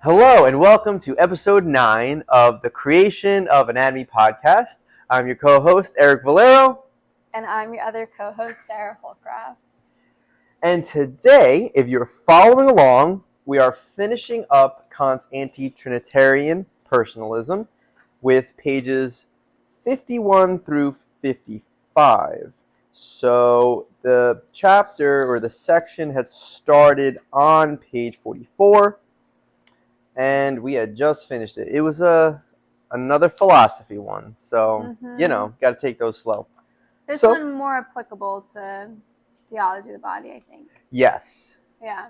Hello and welcome to episode 9 of the Creation of Anatomy podcast. I'm your co-host, Eric Valero. And I'm your other co-host, Sarah Holcraft. And today, if you're following along, we are finishing up Kant's anti-Trinitarian personalism with pages 51 through 55. So the chapter or the section had started on page 44. And we had just finished it. It was another philosophy one, so got to take those slow. This one more applicable to theology of the body, I think. Yes. Yeah.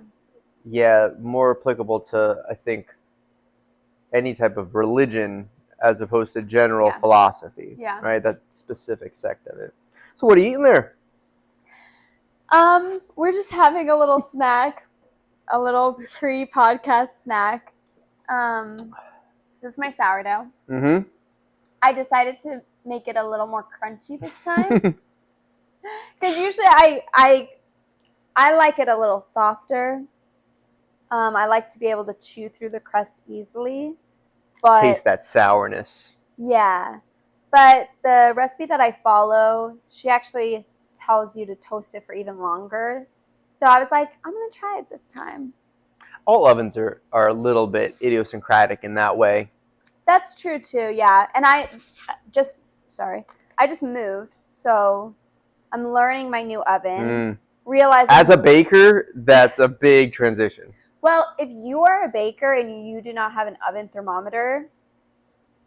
Yeah, more applicable to, I think, any type of religion as opposed to general philosophy. Yeah. Right, that specific sect of it. So what are you eating there? We're just having a little snack, a little pre-podcast snack. This is my sourdough. Mm-hmm. I decided to make it a little more crunchy this time. Because usually I like it a little softer. I like to be able to chew through the crust easily. But taste that sourness. Yeah. But the recipe that I follow, she actually tells you to toast it for even longer. So I was like, I'm going to try it this time. All ovens are a little bit idiosyncratic in that way. That's true too, yeah. And I just moved, so I'm learning my new oven. Realizing as a baker, that's a big transition. Well, if you are a baker and you do not have an oven thermometer,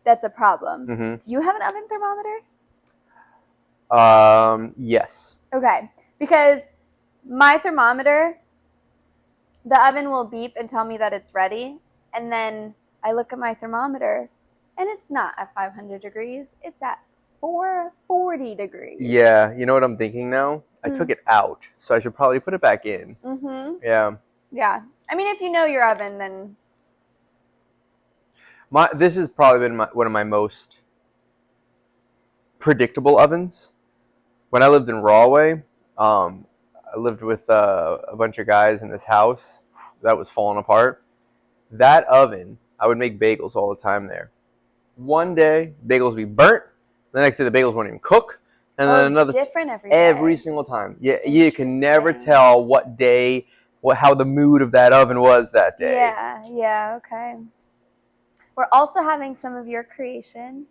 that's a problem. Mm-hmm. Do you have an oven thermometer? Yes. Okay, because my thermometer, the oven will beep and tell me that it's ready, and then I look at my thermometer, and it's not at 500 degrees. It's at 440 degrees. Yeah, you know what I'm thinking now? I took it out, so I should probably put it back in. Mm-hmm. Yeah. Yeah. I mean, if you know your oven, then... This has probably been one of my most predictable ovens. When I lived in Rahway, I lived with a bunch of guys in this house that was falling apart. That oven, I would make bagels all the time there. One day, bagels would be burnt. The next day, the bagels won't even cook. And then another different every day. Every single time. Yeah, you can never tell what day, how the mood of that oven was that day. Yeah, okay. We're also having some of your creation.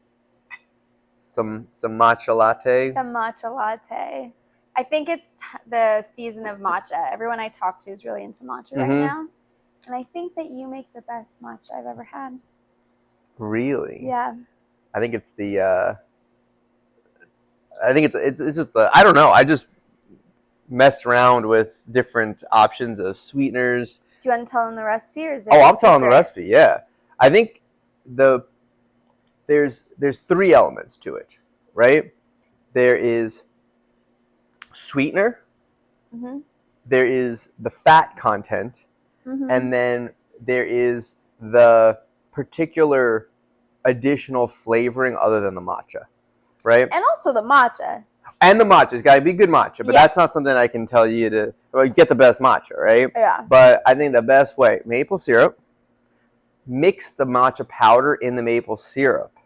Some matcha latte. Some matcha latte. I think it's the season of matcha. Everyone I talk to is really into matcha right now. And I think that you make the best matcha I've ever had. Really? Yeah. I think it's the I think it's just the, I don't know. I just messed around with different options of sweeteners. Do you want to tell them the recipe, or is it? I'm telling the recipe. Yeah, I think there's 3 elements to it, right? There is sweetener. Mm-hmm. There is the fat content, and then there is the particular additional flavoring other than the matcha, right? And also the matcha. And the matcha's got to be good matcha, but that's not something I can tell you to get the best matcha, right? Yeah. But I think the best way, maple syrup, mix the matcha powder in the maple syrup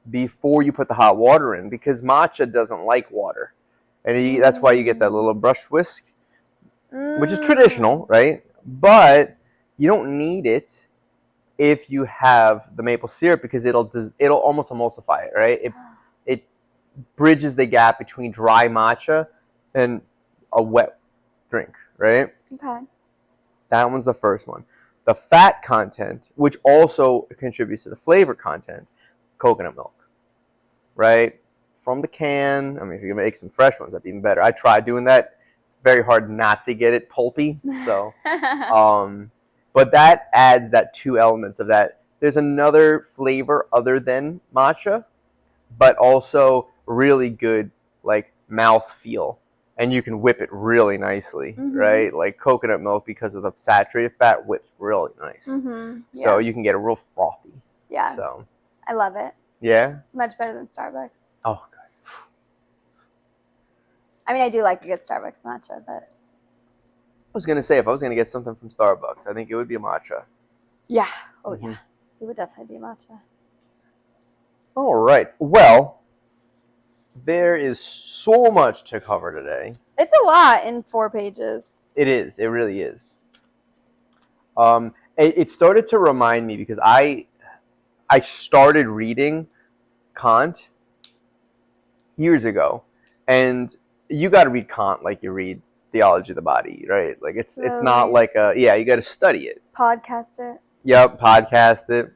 before you put the hot water in, because matcha doesn't like water. And that's why you get that little brush whisk, which is traditional, right? But you don't need it if you have the maple syrup, because it'll almost emulsify it, right? It bridges the gap between dry matcha and a wet drink, right? Okay. That one's the first one. The fat content, which also contributes to the flavor content, coconut milk, right? From the can. I mean, if you can make some fresh ones, that'd be even better. I tried doing that. It's very hard not to get it pulpy. So, but that adds that 2 elements of that. There's another flavor other than matcha, but also really good like mouth feel, and you can whip it really nicely, right? Like coconut milk, because of the saturated fat, whips really nice. So you can get it real frothy. Yeah. So I love it. Yeah. Much better than Starbucks. Oh god. I mean, I do like a good Starbucks matcha, but I was gonna say, if I was gonna get something from Starbucks, I think it would be a matcha. Yeah. Oh Mhm. yeah. It would definitely be matcha. All right. Well, there is so much to cover today. It's a lot in 4 pages. It is. It really is. It started to remind me because I started reading Kant years ago, and you got to read Kant like you read theology of the body, right? Like it's not Slowly. like you got to study it. Podcast it. Yep, podcast it.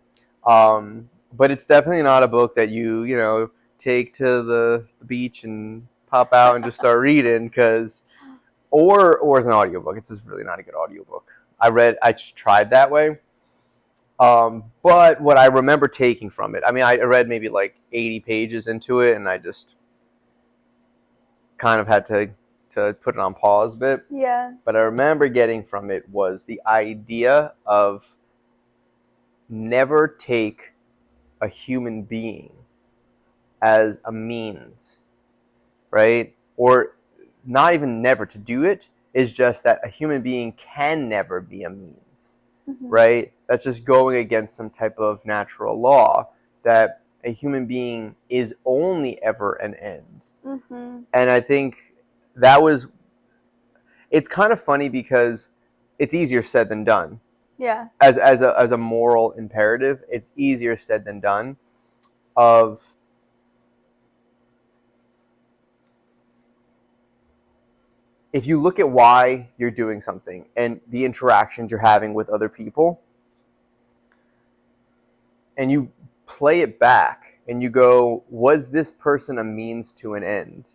But it's definitely not a book that you take to the beach and pop out and just start reading or as an audiobook. It's just really not a good audiobook. I just tried that way. But what I remember taking from it, I mean, I read maybe like 80 pages into it, and I just kind of had to put it on pause a bit. Yeah. But I remember getting from it was the idea of never take a human being as a means, right? Or not even never to do it, is just that a human being can never be a means, right? That's just going against some type of natural law that a human being is only ever an end. And I think that was, it's kind of funny because it's easier said than done. Yeah. As a moral imperative, it's easier said than done. Of if you look at why you're doing something and the interactions you're having with other people, and you play it back and you go, was this person a means to an end?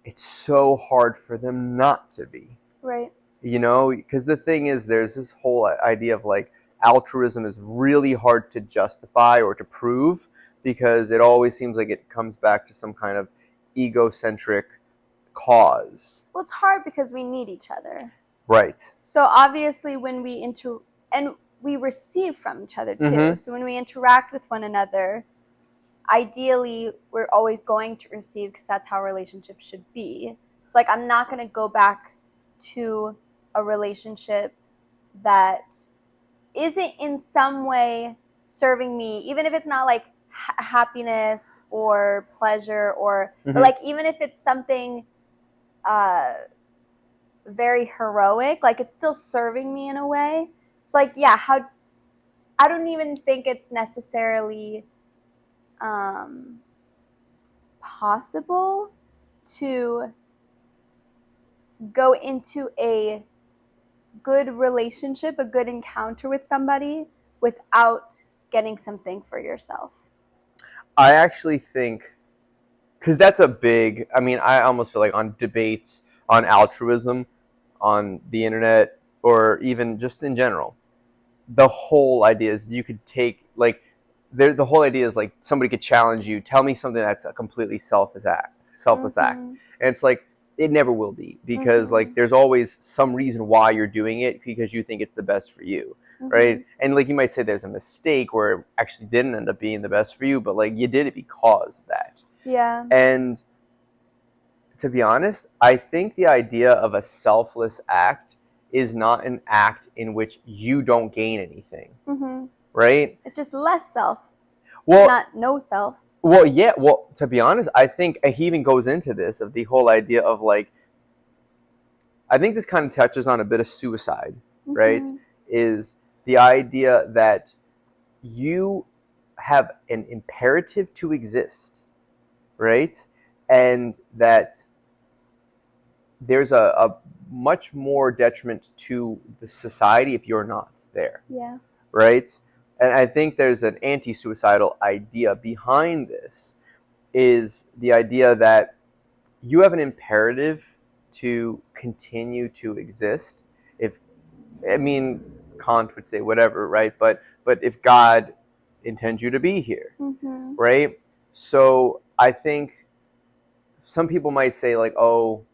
It's so hard for them not to be. Right. Because the thing is, there's this whole idea of like altruism is really hard to justify or to prove because it always seems like it comes back to some kind of egocentric cause. Well, it's hard because we need each other. Right. So obviously when we receive from each other too. So when we interact with one another, ideally we're always going to receive because that's how relationships should be. So like I'm not going to go back to a relationship that isn't in some way serving me, even if it's not like happiness or pleasure or but like even if it's something very heroic, like it's still serving me in a way. So like I don't even think it's necessarily possible to go into a good relationship, a good encounter with somebody without getting something for yourself. I actually think, because that's a big, I mean, I almost feel like on debates on altruism on the internet or even just in general, the whole idea is you could take, like, the whole idea is like somebody could challenge you, tell me something that's a completely selfless act. And it's like, it never will be because like there's always some reason why you're doing it because you think it's the best for you. Right. And like you might say there's a mistake where it actually didn't end up being the best for you, but like you did it because of that. Yeah. And to be honest, I think the idea of a selfless act is not an act in which you don't gain anything. Right? It's just less self. Well, not no self. Well, yeah. Well, to be honest, I think he even goes into this of the whole idea of like, I think this kind of touches on a bit of suicide, right? Is the idea that you have an imperative to exist, right? And that there's a much more detriment to the society if you're not there. Yeah. Right? And I think there's an anti-suicidal idea behind this, is the idea that you have an imperative to continue to exist. Kant would say whatever, right? But if God intends you to be here, right? So I think some people might say like, oh,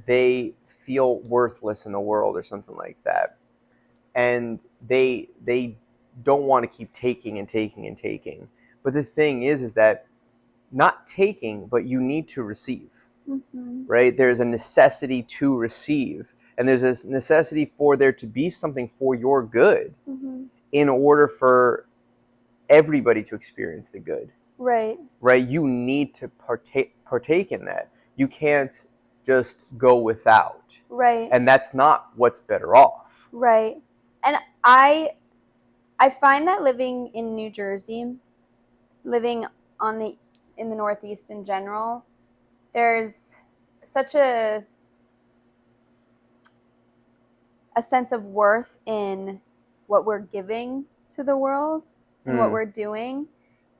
they feel worthless in the world or something like that, and they don't want to keep taking and taking and taking. But the thing is that not taking, but you need to receive, right? There's a necessity to receive, And there's this necessity for there to be something for your good Mm-hmm. in order for everybody to experience the good. Right. Right? You need to partake in that. You can't just go without. Right. And that's not what's better off. Right. And I find that living in New Jersey, living in the Northeast in general, there's such a sense of worth in what we're giving to the world and what we're doing.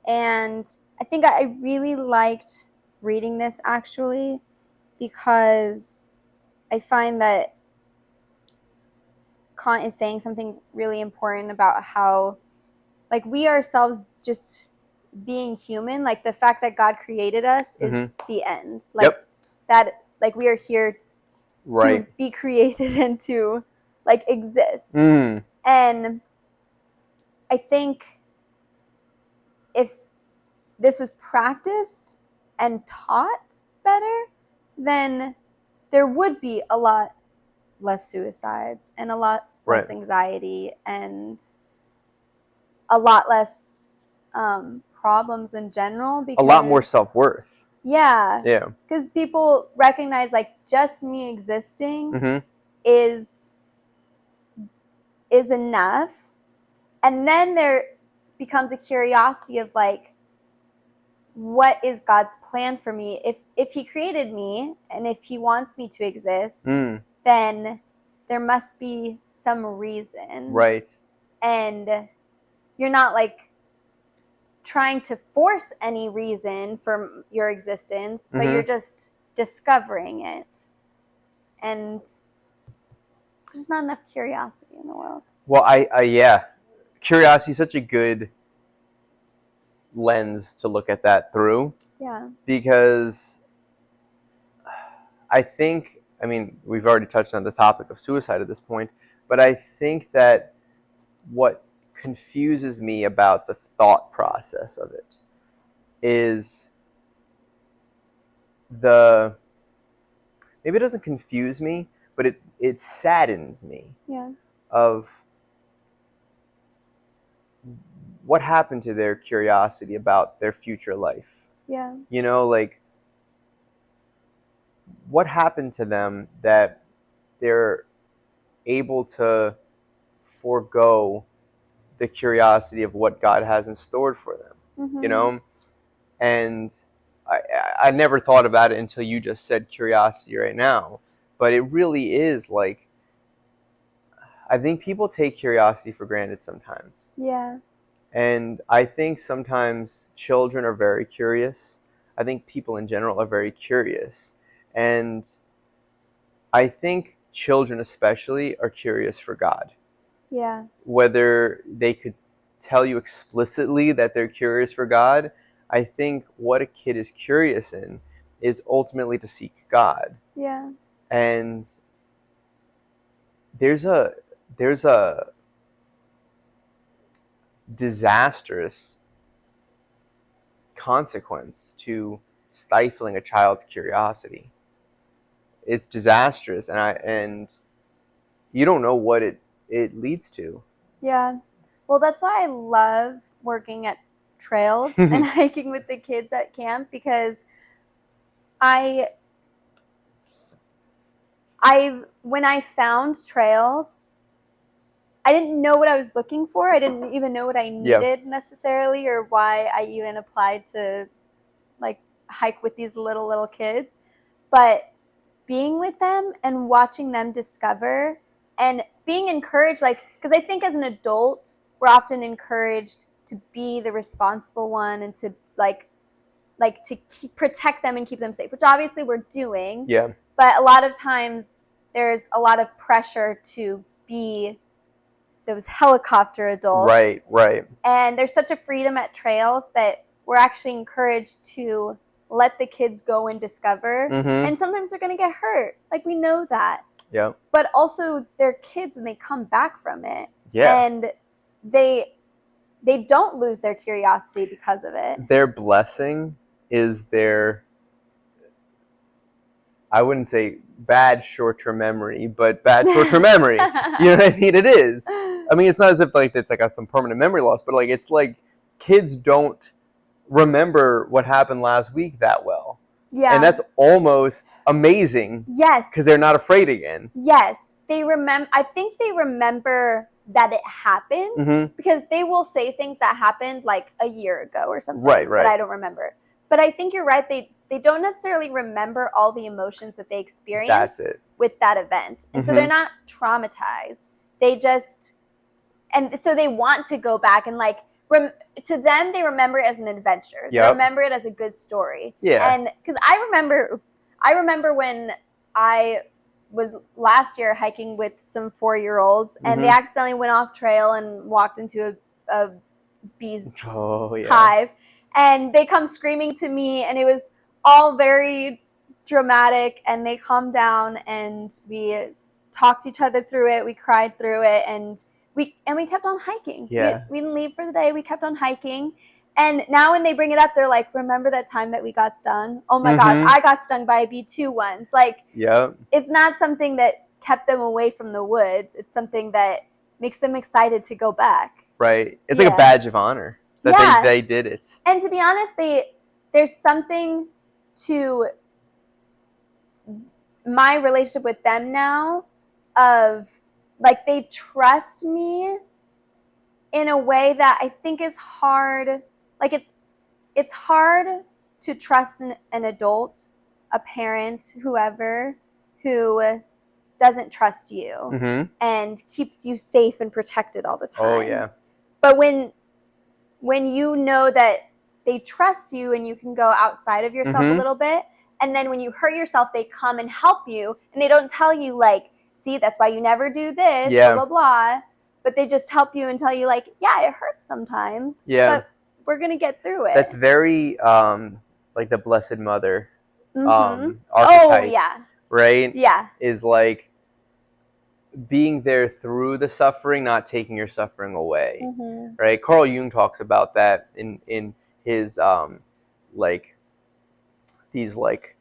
And I think I really liked reading this actually, because I find that Kant is saying something really important about how, like, we ourselves just being human, like the fact that God created us is the end. Like, Yep. that, like, we are here Right. to be created and to, like, exist. Mm. And I think if this was practiced and taught better, then there would be a lot less suicides and a lot less Right. anxiety and a lot less problems in general. Because A lot more self-worth. Yeah. Yeah. Because people recognize, like, just me existing Mm-hmm. is enough. And then there becomes a curiosity of, like, what is God's plan for me? If he created me and if he wants me to exist, then there must be some reason. Right. And you're not, like, trying to force any reason for your existence, but you're just discovering it. And there's not enough curiosity in the world. Well, yeah, curiosity is such a good lens to look at that through. Yeah. Because I think, I mean, we've already touched on the topic of suicide at this point, but I think that what confuses me about the thought process of it is maybe it doesn't confuse me, but it saddens me. Yeah. Of what happened to their curiosity about their future life. Yeah. You know, like, what happened to them that they're able to forego the curiosity of what God has in store for them, Mm-hmm. you know? And I never thought about it until you just said curiosity right now. But it really is, like, I think people take curiosity for granted sometimes. Yeah. And I think sometimes children are very curious. I think people in general are very curious. And I think children especially are curious for God. Yeah. Whether they could tell you explicitly that they're curious for God, I think what a kid is curious in is ultimately to seek God. Yeah. And there's a disastrous consequence to stifling a child's curiosity. It's disastrous, and you don't know what it leads to. Yeah. Well, that's why I love working at trails and hiking with the kids at camp, because when I found trails, I didn't know what I was looking for. I didn't even know what I needed necessarily, or why I even applied to, like, hike with these little kids. But being with them and watching them discover and being encouraged, like, because I think as an adult, we're often encouraged to be the responsible one and to to protect them and keep them safe, which obviously we're doing. Yeah. But a lot of times there's a lot of pressure to be those helicopter adults. Right, right. And there's such a freedom at trails that we're actually encouraged to let the kids go and discover. And sometimes they're going to get hurt. Like, we know that. Yeah. But also they're kids and they come back from it. Yeah. And they don't lose their curiosity because of it. Their blessing is their I wouldn't say bad short-term memory, but bad short-term memory. You know what I mean? It is. I mean, it's not as if like it's like some permanent memory loss, but like it's like kids don't remember what happened last week that well. Yeah. And that's almost amazing. Yes. Because they're not afraid again. Yes. They remember. I think they remember that it happened because they will say things that happened like a year ago or something that I don't remember. But I think you're right. They don't necessarily remember all the emotions that they experienced with that event. And so they're not traumatized. They just, and so they want to go back and like, to them, they remember it as an adventure. They remember it as a good story. Yeah. And because I remember when I was last year hiking with some 4-year-olds and they accidentally went off trail and walked into a bee's hive, and they come screaming to me, and it was all very dramatic, and they calmed down and we talked each other through it. We cried through it, and we kept on hiking. Yeah. We didn't leave for the day. We kept on hiking. And now when they bring it up, they're like, remember that time that we got stung? Oh my gosh, I got stung by a bee too once. Like, it's not something that kept them away from the woods. It's something that makes them excited to go back. Right. It's like a badge of honor that they did it. And to be honest, there's something to my relationship with them now of like they trust me in a way that I think is hard. Like it's hard to trust an adult, a parent, whoever, who doesn't trust you and keeps you safe and protected all the time. Oh yeah. But when you know that they trust you and you can go outside of yourself a little bit, and then when you hurt yourself, they come and help you, and they don't tell you like, see, that's why you never do this, blah blah blah. But they just help you and tell you like, yeah, it hurts sometimes. Yeah. But we're gonna get through it. That's very like the Blessed Mother archetype. Oh yeah. Right? Yeah. Is like being there through the suffering, not taking your suffering away. Right? Carl Jung talks about that in his like these like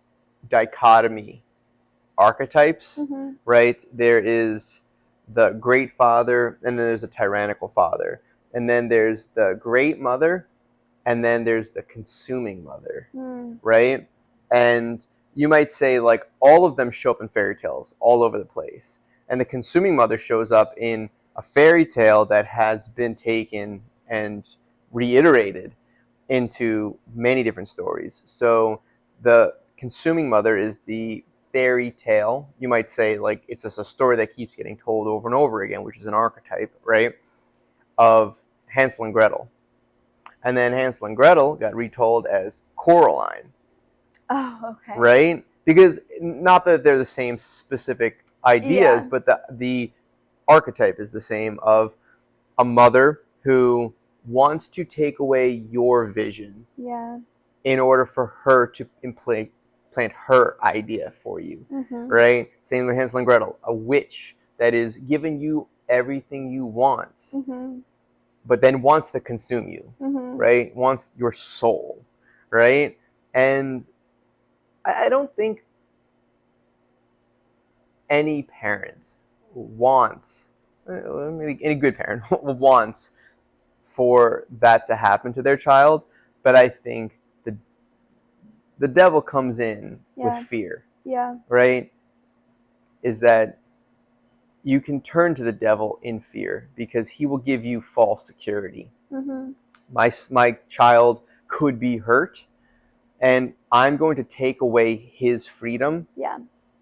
dichotomy archetypes. Right? There is the great father, and then there's a tyrannical father, and then there's the great mother, and then there's the consuming mother. Right? And you might say like all of them show up in fairy tales all over the place, and the consuming mother shows up in a fairy tale that has been taken and reiterated into many different stories. So the consuming mother is the fairy tale. You might say like it's just a story that keeps getting told over and over again, which is an archetype, right, of Hansel and Gretel. And then Hansel and Gretel got retold as Coraline. Oh, okay. Right? Because not that they're the same specific ideas, but the archetype is the same of a mother who wants to take away your vision in order for her to plant her idea for you. Right? Same with Hansel and Gretel, a witch that is giving you everything you want, but then wants to consume you, right? Wants your soul, right? And I don't think any parent wants, maybe any good parent wants for that to happen to their child, but I think the devil comes in with fear, right? Is that you can turn to the devil in fear because he will give you false security. My child could be hurt, and I'm going to take away his freedom,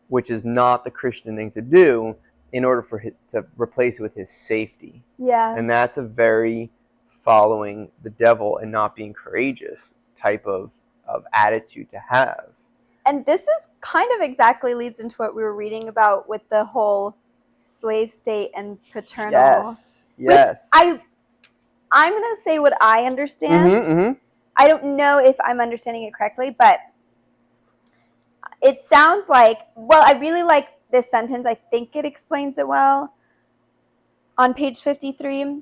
which is not the Christian thing to do, in order for him to replace it with his safety. And that's a very following the devil and not being courageous type of attitude to have. And this is kind of exactly leads into what we were reading about with the whole slave state and paternal. Which I'm going to say what I understand. I don't know if I'm understanding it correctly, but it sounds like, well, I really like this sentence. I think it explains it well. On page 53,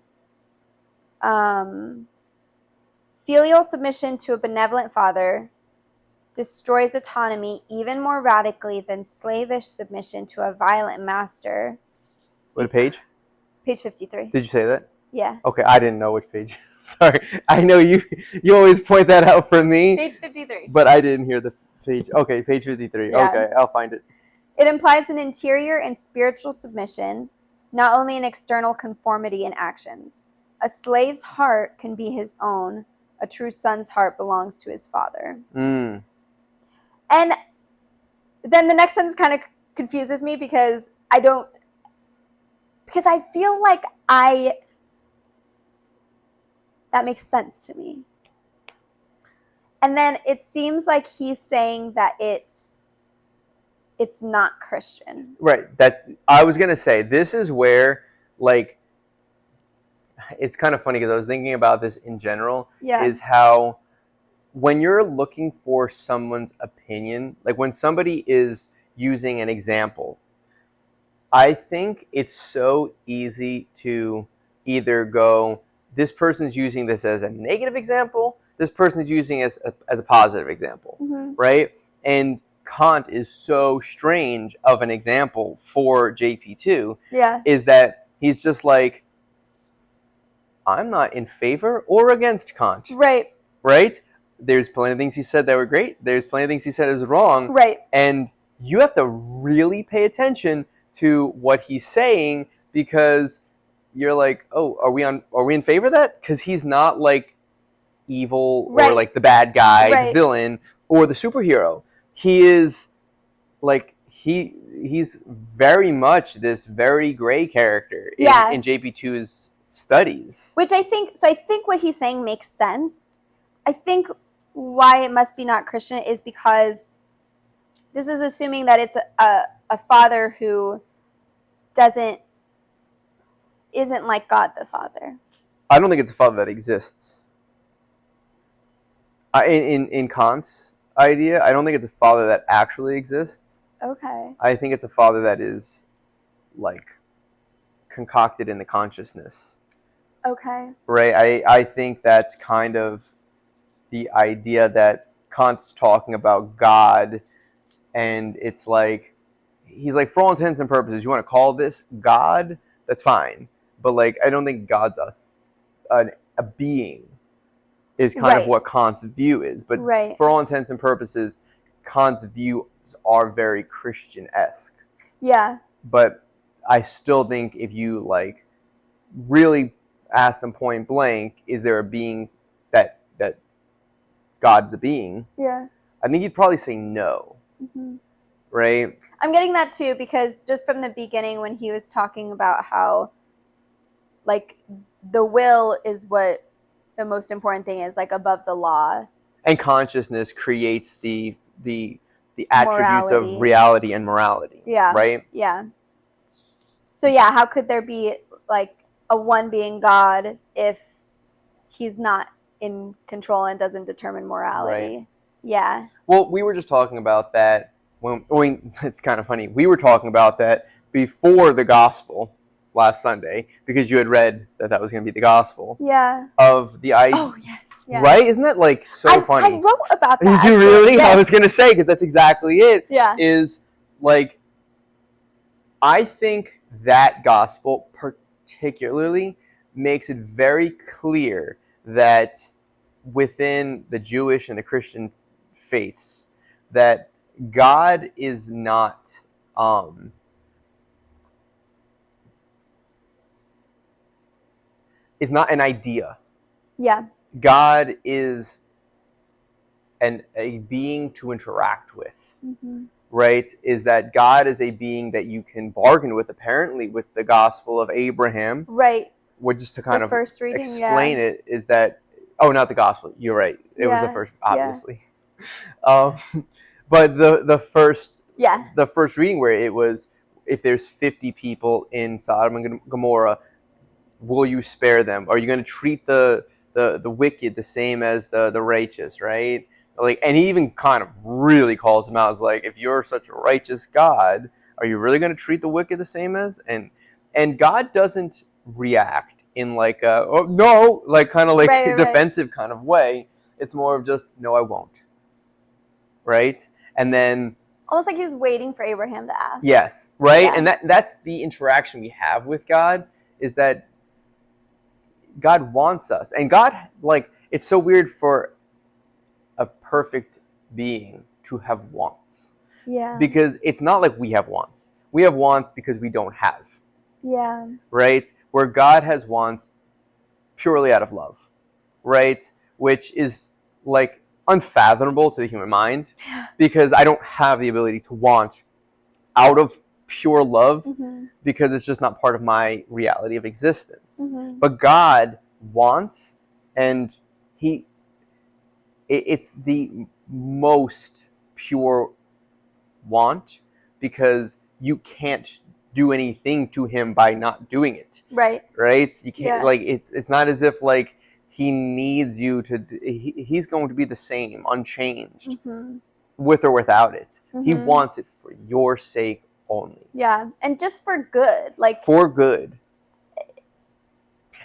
filial submission to a benevolent father destroys autonomy even more radically than slavish submission to a violent master. What page? Page 53. Did you say that? Yeah. Okay, I didn't know which page. Sorry. I know you always point that out for me. Page 53. But I didn't hear the page. Okay, page 53. Yeah. Okay, I'll find it. It implies an interior and spiritual submission, not only an external conformity in actions. A slave's heart can be his own. A true son's heart belongs to his father. Mm. And then the next sentence kind of confuses me because I feel like that makes sense to me. And then it seems like he's saying that it's not Christian. Right. I was going to say, this is where, like, it's kind of funny because I was thinking about this in general, is how when you're looking for someone's opinion, like when somebody is using an example, I think it's so easy to either go, this person's using this as a negative example, this person's using it as a positive example, right? And Kant is so strange of an example for JP2, is that he's just like, I'm not in favor or against Kant. Right? There's plenty of things he said that were great. There's plenty of things he said is wrong. Right. And you have to really pay attention to what he's saying, because you're like, oh, are we in favor of that? Because he's not like evil or like the bad guy, the villain, or the superhero. He is like he's very much this very gray character in JP2's studies. Which I think what he's saying makes sense. I think why it must be not Christian is because this is assuming that it's a father who isn't like God the Father. I don't think it's a father that exists. In Kant's idea, I don't think it's a father that actually exists. Okay. I think it's a father that is like concocted in the consciousness. Okay. Right? I think that's kind of the idea that Kant's talking about God, and it's like, he's like, for all intents and purposes, you want to call this God, that's fine. But like, I don't think God's a being is kind of what Kant's view is. But for all intents and purposes, Kant's views are very Christian-esque. Yeah. But I still think if you like really ask them point blank, is there a being that God's a being? Yeah. I think you'd probably say no. Right? I'm getting that too, because just from the beginning when he was talking about how like the will is what the most important thing is, like above the law. And consciousness creates the attributes of reality and morality. Yeah. Right? Yeah. So yeah, how could there be like a one being God if he's not in control and doesn't determine morality? Right. Yeah. Well, we were just talking about that it's kind of funny. We were talking about that before the gospel last Sunday, because you had read that was going to be the gospel. Yeah. Of the idea. Oh, yes. Yeah. Right? Isn't that like so funny? I wrote about that. Did you really? Yes. I was going to say, because that's exactly it. Yeah. Is like, I think that gospel particularly makes it very clear that within the Jewish and the Christian faiths, that God is not an idea. Yeah. God is a being to interact with. Right? Is that God is a being that you can bargain with, apparently, with the gospel of Abraham. Right. Which, just to kind of first reading, explain it, is that, oh, not the gospel, you're right. It was the first, obviously. But the first reading, where it was, if there's 50 people in Sodom and Gomorrah, will you spare them? Are you going to treat the wicked the same as the righteous, right? Like, and he even kind of really calls them out as like, if you're such a righteous God, are you really going to treat the wicked the same as? And God doesn't react in like a, oh no, like kind of like defensive kind of way. It's more of just, no, I won't. right? And then Almost like he was waiting for Abraham to ask. yes, right? Yeah. And that's the interaction we have with God, is that God wants us. And God, like, it's so weird for a perfect being to have wants. Yeah. Because it's not like we have wants. We have wants because we don't have. Yeah. Right? Where God has wants purely out of love. Right? Which is like unfathomable to the human mind, because I don't have the ability to want out of pure love, Mm-hmm. because it's just not part of my reality of existence. Mm-hmm. But God wants, and it's the most pure want, because you can't do anything to him by not doing it. Right. You can't, like, it's not as if like he needs you to he's going to be the same, unchanged, Mm-hmm. with or without it. He Mm-hmm. wants it for your sake only. Yeah, and just for good, like for good.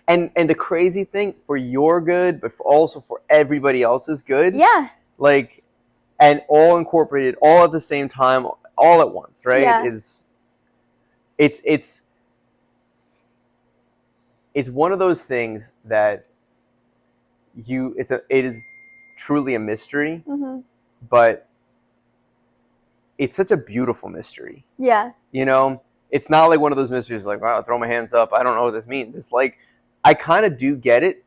And the crazy thing, for your good, but also for everybody else's good. Yeah. Like, and all incorporated, all at the same time, all at once, right? Yeah. It's one of those things that it is truly a mystery, Mm-hmm. but it's such a beautiful mystery. Yeah. It's not like one of those mysteries like, wow, throw my hands up, I don't know what this means. It's like, I kind of do get it,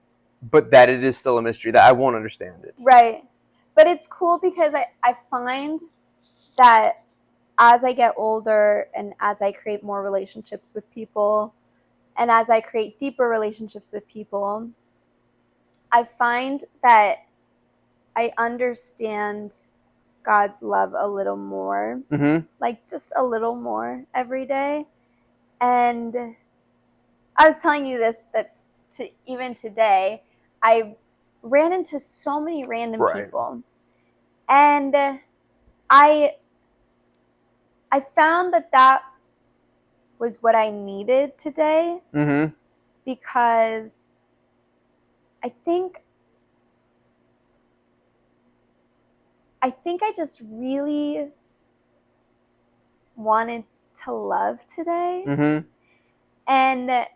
but that it is still a mystery that I won't understand it. Right. But it's cool because I find that as I get older and as I create more relationships with people and as I create deeper relationships with people, I find that I understand God's love a little more, Mm-hmm. like just a little more every day. And I was telling you this, that even today, I ran into so many random Right. people, and I found that was what I needed today, Mm-hmm. because I think I just really wanted to love today. Mm-hmm. And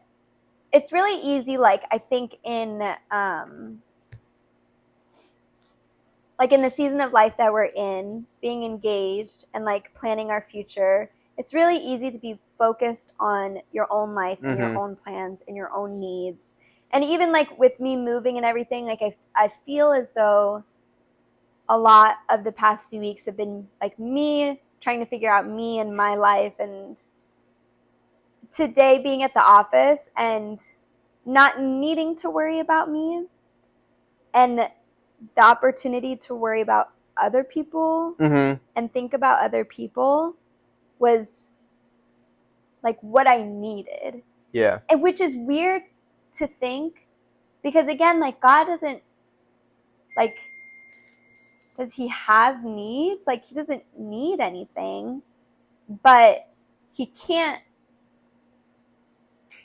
it's really easy, like I think like in the season of life that we're in, being engaged and like planning our future, it's really easy to be focused on your own life and your Mm-hmm. own plans and your own needs. And even like with me moving and everything, like I feel as though a lot of the past few weeks have been like me trying to figure out me and my life, and today being at the office and not needing to worry about me and the opportunity to worry about other people Mm-hmm. and think about other people was like what I needed. Yeah. And which is weird to think, because again, like God doesn't, like, does he have needs? Like he doesn't need anything, but he can't.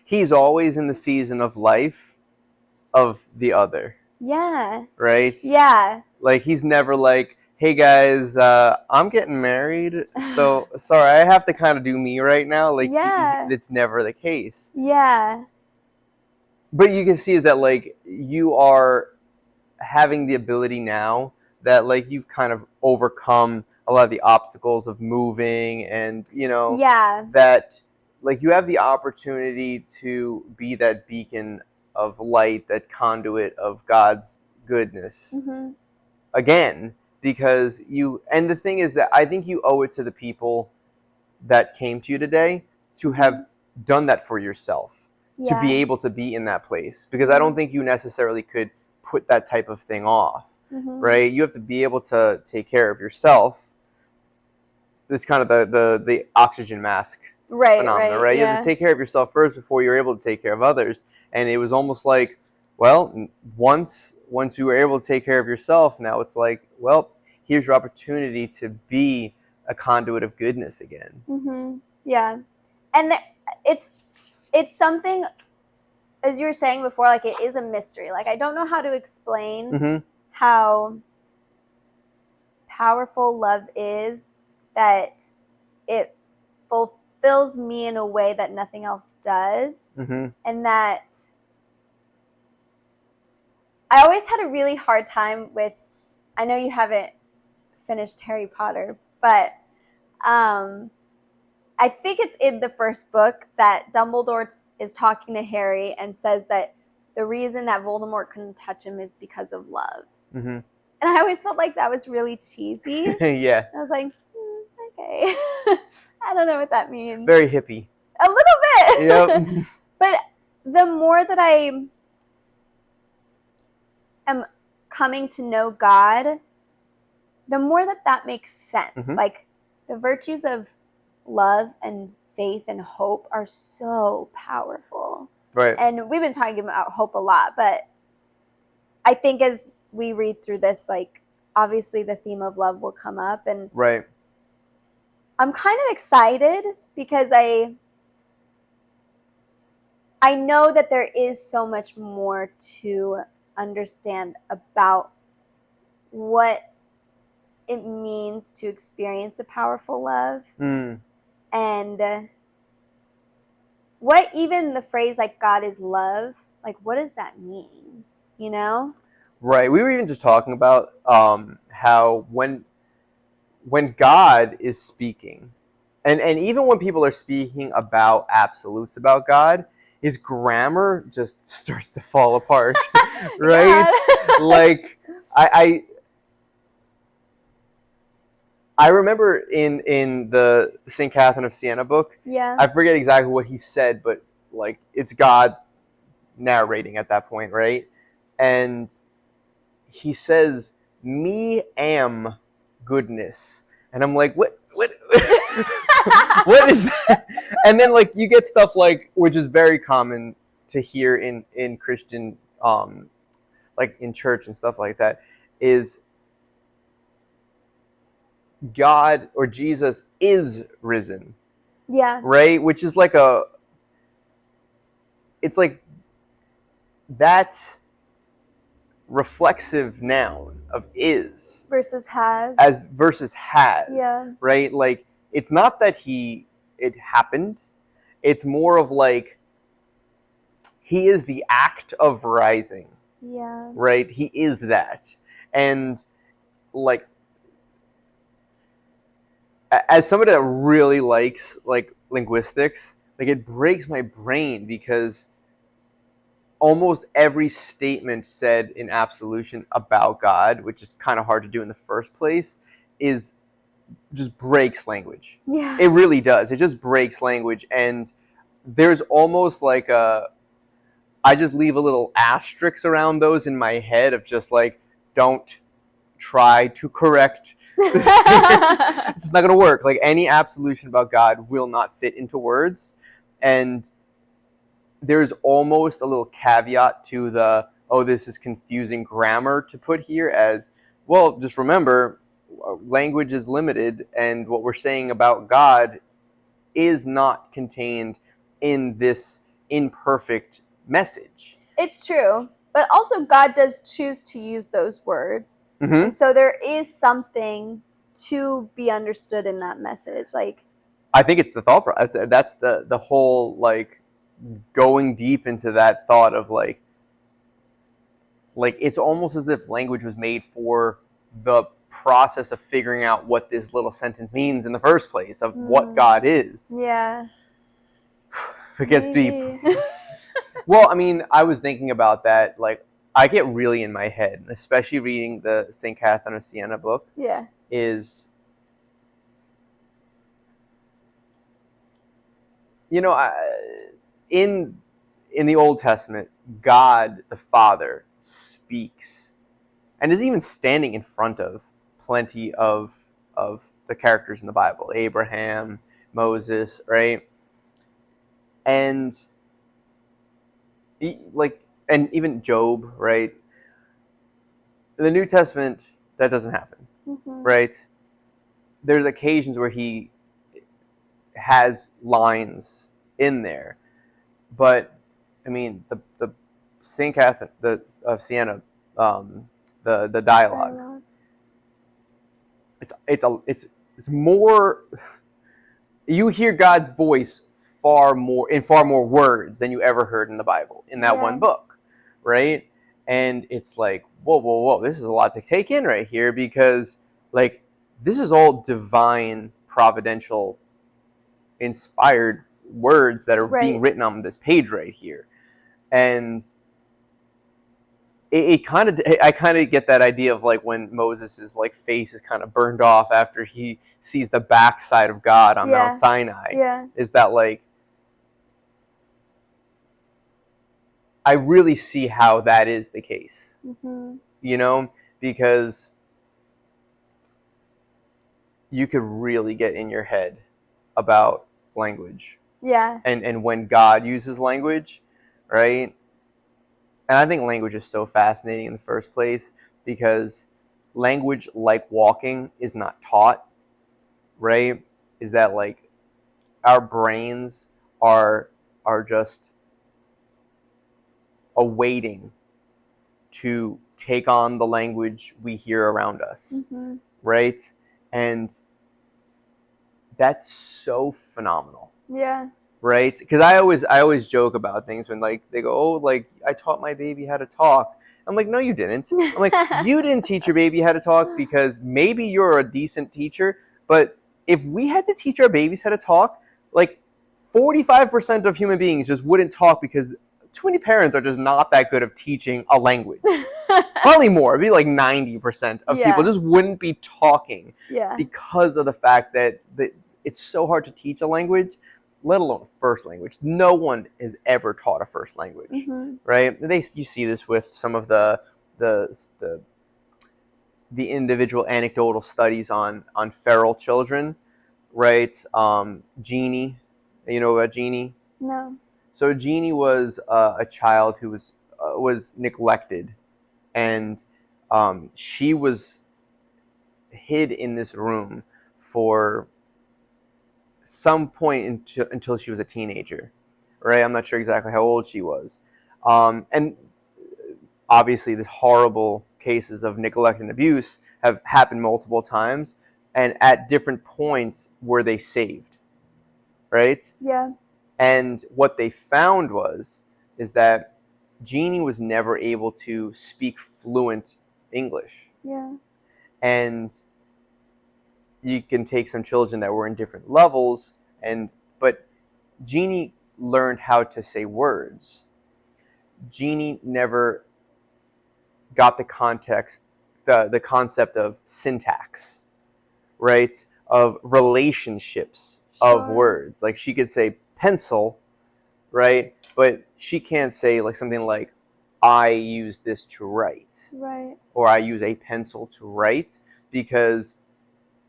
He's always in the season of life of the other. Yeah. Right? Yeah. Like, he's never like, hey guys, I'm getting married, so sorry, I have to kind of do me right now. Like, Yeah. it's never the case. Yeah. But you can see is that, like, you are having the ability now that, like, you've kind of overcome a lot of the obstacles of moving, and Yeah. that, like, you have the opportunity to be that beacon of light, that conduit of God's goodness Mm-hmm. again, because and the thing is that I think you owe it to the people that came to you today to have done that for yourself, to be Yeah. able to be in that place, because I don't think you necessarily could put that type of thing off. Mm-hmm. Right? You have to be able to take care of yourself. It's kind of the oxygen mask phenomenon, right? You have to take care of yourself first before you're able to take care of others. And it was almost like, well, once you were able to take care of yourself, now it's like, well, here's your opportunity to be a conduit of goodness again. Mm-hmm. Yeah. And it's something, as you were saying before, like it is a mystery. Like I don't know how to explain Mm-hmm. how powerful love is, that it fulfills me in a way that nothing else does. Mm-hmm. And that I always had a really hard time with, I know you haven't finished Harry Potter, but I think it's in the first book that Dumbledore is talking to Harry and says that the reason that Voldemort couldn't touch him is because of love. Mm-hmm. And I always felt like that was really cheesy. Yeah. I was like, okay. I don't know what that means. Very hippie. A little bit. Yep. But the more that I am coming to know God, the more that makes sense. Mm-hmm. Like, the virtues of love and faith and hope are so powerful. Right. And we've been talking about hope a lot, but I think as we read through this, like, obviously the theme of love will come up, and Right. I'm kind of excited because I know that there is so much more to understand about what it means to experience a powerful love. Mm. And what even the phrase, like, God is love, like, what does that mean? You know? Right. We were even just talking about how when God is speaking, and even when people are speaking about absolutes about God, his grammar just starts to fall apart. Right? Yeah. Like I remember in the St. Catherine of Siena book, Yeah. I forget exactly what he said, but like it's God narrating at that point, right? And he says, "Me am goodness," and I'm like, "What? What is that?" And then like you get stuff like, which is very common to hear in Christian, like in church and stuff like that, is God or Jesus is risen. Yeah. Right? Which is like it's like that reflexive noun of is Versus has. as versus has. Yeah. Right? Like it's not that it happened. It's more of like he is the act of rising. Yeah. Right? He is that. And like as somebody that really likes like linguistics, like it breaks my brain because almost every statement said in absolution about God, which is kind of hard to do in the first place, is just breaks language. Yeah. It really does. It just breaks language. And there's almost like I just leave a little asterisk around those in my head of just like, don't try to correct. It's not going to work. Like any absolution about God will not fit into words. And there's almost a little caveat to the, oh, this is confusing grammar to put here as, well, just remember, language is limited, and what we're saying about God is not contained in this imperfect message. It's true. But also God does choose to use those words. Mm-hmm. And so there is something to be understood in that message. Like, I think it's the thought process. That's the whole, like, going deep into that thought of like it's almost as if language was made for the process of figuring out what this little sentence means in the first place, of what God is. Yeah. It gets deep. Well, I mean, I was thinking about that. Like, I get really in my head, especially reading the St. Catherine of Siena book. Yeah. Is, you know, in the Old Testament, God the Father speaks and is even standing in front of plenty of the characters in the Bible, Abraham, Moses, right? And and even Job, right? In the New Testament, that doesn't happen, right? There's occasions where he has lines in there, but I mean, the Saint Catherine of Siena, the dialogue it's more. You hear God's voice far more words than you ever heard in the Bible in that one book, right? And it's like, whoa, this is a lot to take in right here, because like this is all divine, providential, inspired words that are being written on this page right here. And I kind of get that idea of like when Moses' like face is kind of burned off after he sees the backside of God on Mount Sinai. Yeah. Is that like, I really see how that is the case. Mm-hmm. You know, because you could really get in your head about language. Yeah. And when God uses language, right? And I think language is so fascinating in the first place, because language, like walking, is not taught, right? Is that like our brains are just awaiting to take on the language we hear around us, right? And that's so phenomenal. Yeah. Right? Because I always joke about things when like they go, oh, like I taught my baby how to talk. I'm like, no, you didn't. I'm like, you didn't teach your baby how to talk because maybe you're a decent teacher, but if we had to teach our babies how to talk, like 45% of human beings just wouldn't talk because too many parents are just not that good of teaching a language. Probably more. It'd be like 90% of people just wouldn't be talking because of the fact that it's so hard to teach a language, let alone a first language. No one has ever taught a first language, right? You see this with some of the individual anecdotal studies on feral children, right? Jeannie, you know about Jeannie? No. So Jeannie was a child who was neglected, and she was hid in this room for some point until she was a teenager, right? I'm not sure exactly how old she was. And obviously the horrible cases of neglect and abuse have happened multiple times, and at different points were they saved, right? Yeah. And what they found is that Jeannie was never able to speak fluent English. Yeah. And you can take some children that were in different levels, but Jeannie learned how to say words. Jeannie never got the context, the concept of syntax, right? Of relationships of words. Like she could say pencil, right? But she can't say like something like, I use this to write. Right. Or I use a pencil to write, because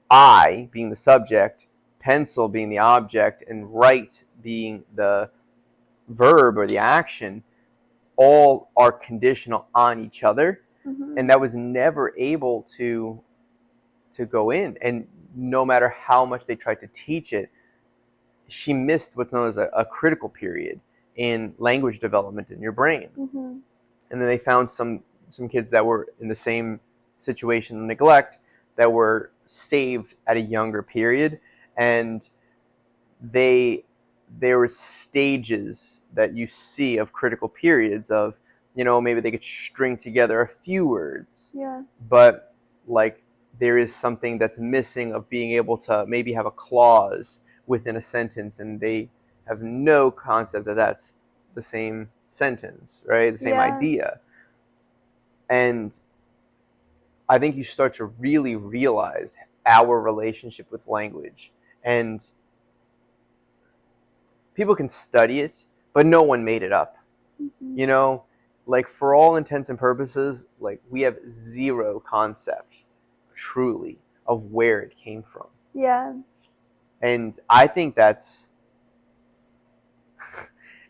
I being the subject, pencil being the object, and write being the verb or the action, all are conditional on each other. And that was never able to go in. And no matter how much they tried to teach it, she missed what's known as a critical period in language development in your brain. And then they found some kids that were in the same situation of neglect that were saved at a younger period, and there were stages that you see of critical periods of, maybe they could string together a few words, but like there is something that's missing of being able to maybe have a clause within a sentence, and they have no concept that that's the same sentence, right? The same idea. And I think you start to really realize our relationship with language. And people can study it, but no one made it up. Like for all intents and purposes, like we have zero concept truly of where it came from. Yeah. And I think that's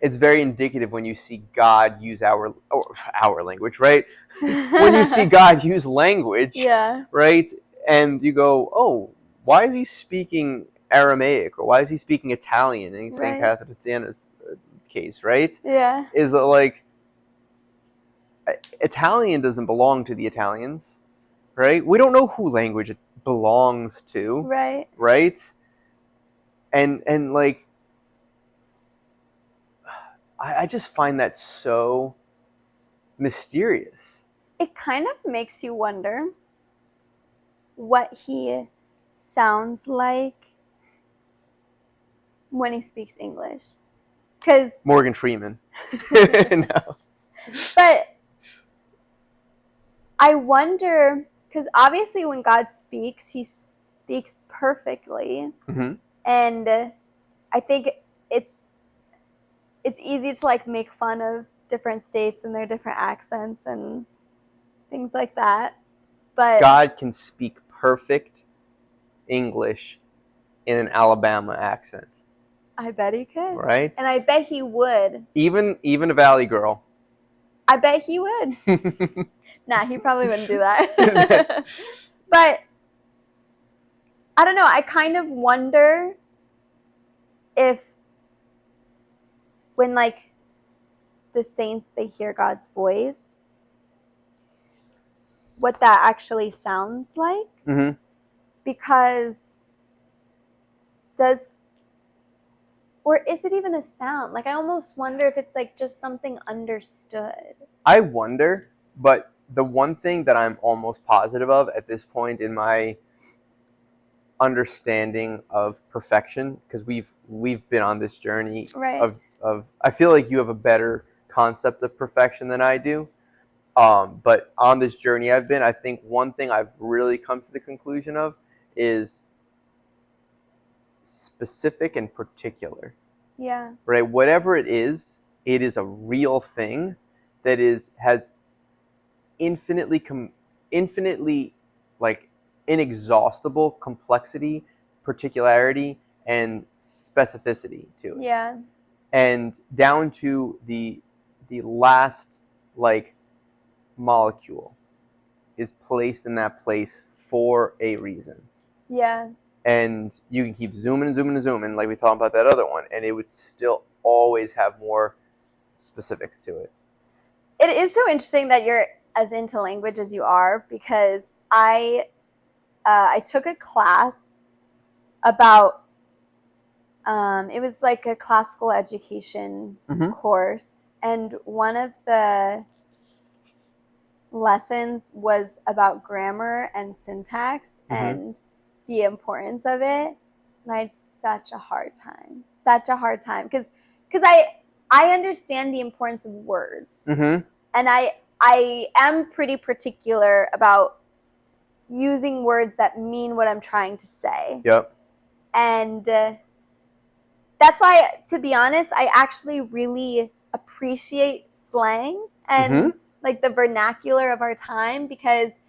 it's very indicative when you see God use our language, right? When you see God use language, right? And you go, oh, why is he speaking Aramaic, or why is he speaking Italian in St. Catherine's case, right? Yeah. Is like Italian doesn't belong to the Italians, right? We don't know who language belongs to, Right. right? And like, I just find that so mysterious. It kind of makes you wonder what he sounds like when he speaks English. Because, Morgan Freeman. No. but I wonder, because obviously when God speaks, he speaks perfectly. Mm-hmm. And I think it's easy to like make fun of different states and their different accents and things like that. But God can speak perfect English in an Alabama accent, I bet he could. right? And I bet he would. Even a Valley girl. I bet he would. Nah, he probably wouldn't do that. But I don't know. I kind of wonder if when like the saints they hear God's voice, what that actually sounds like. Mm-hmm. Because does, or is it even a sound? Like I almost wonder if it's like just something understood. I wonder, but the one thing that I'm almost positive of at this point in my understanding of perfection, because we've been on this journey Right. of I feel like you have a better concept of perfection than I do. But on this journey I've been, I think one thing I've really come to the conclusion of is specific and particular. Yeah. Right? Whatever it is a real thing that has infinitely like inexhaustible complexity, particularity, and specificity to it. Yeah. And down to the last like molecule is placed in that place for a reason. Yeah. And you can keep zooming and zooming and zooming like we talked about that other one, and it would still always have more specifics to it. It is so interesting that you're as into language as you are, because I took a class about it was like a classical education course, and one of the lessons was about grammar and syntax and the importance of it. And I had such a hard time because I understand the importance of words, and I am pretty particular about using words that mean what I'm trying to say. Yep. And that's why, to be honest, I actually really appreciate slang and like the vernacular of our time, because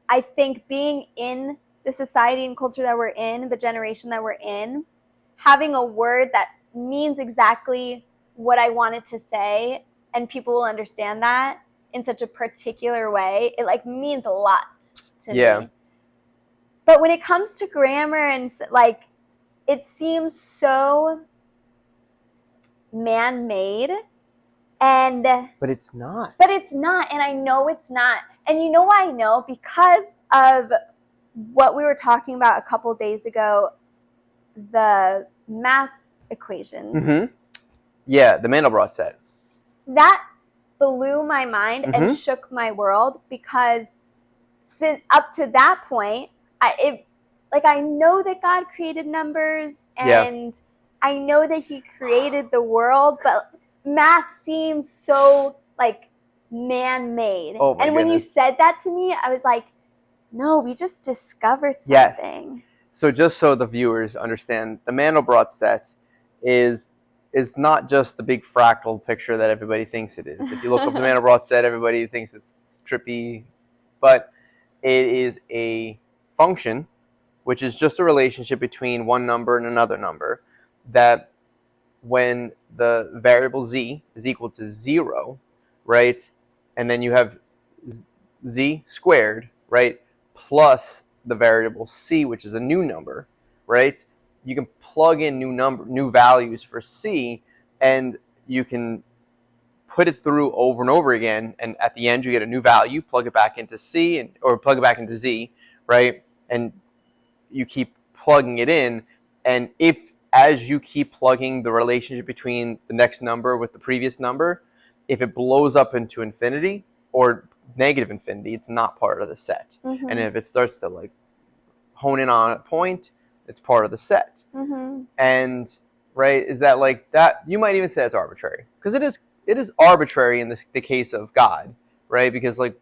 I think being in the society and culture that we're in, the generation that we're in, having a word that means exactly what I wanted to say and people will understand that in such a particular way, it like means a lot to me. But when it comes to grammar and like, it seems so man-made, and but it's not. And I know it's not. And you know why I know? Because of what we were talking about a couple days ago, the math equation. Yeah, the Mandelbrot set. That blew my mind and shook my world, because since up to that point, I know that God created numbers, and I know that he created the world, but math seems so like man-made. Oh my and when goodness. you said that to me, I was like, no, we just discovered something. Yes. So just so the viewers understand, the Mandelbrot set is not just the big fractal picture that everybody thinks it is. If you look up the Mandelbrot set, everybody thinks it's trippy, but it is a function, which is just a relationship between one number and another number, that when the variable z is equal to 0, right, and then you have z squared, right, plus the variable c, which is a new number, right, you can plug in new values for c, and you can put it through over and over again, and at the end you get a new value, plug it back into c, or plug it back into z, right, and you keep plugging it in, and if as you keep plugging the relationship between the next number with the previous number, if it blows up into infinity or negative infinity, it's not part of the set. Mm-hmm. And if it starts to like hone in on a point, it's part of the set. Mm-hmm. And right, is that like that? You might even say it's arbitrary, because it is arbitrary in the case of God, right? Because like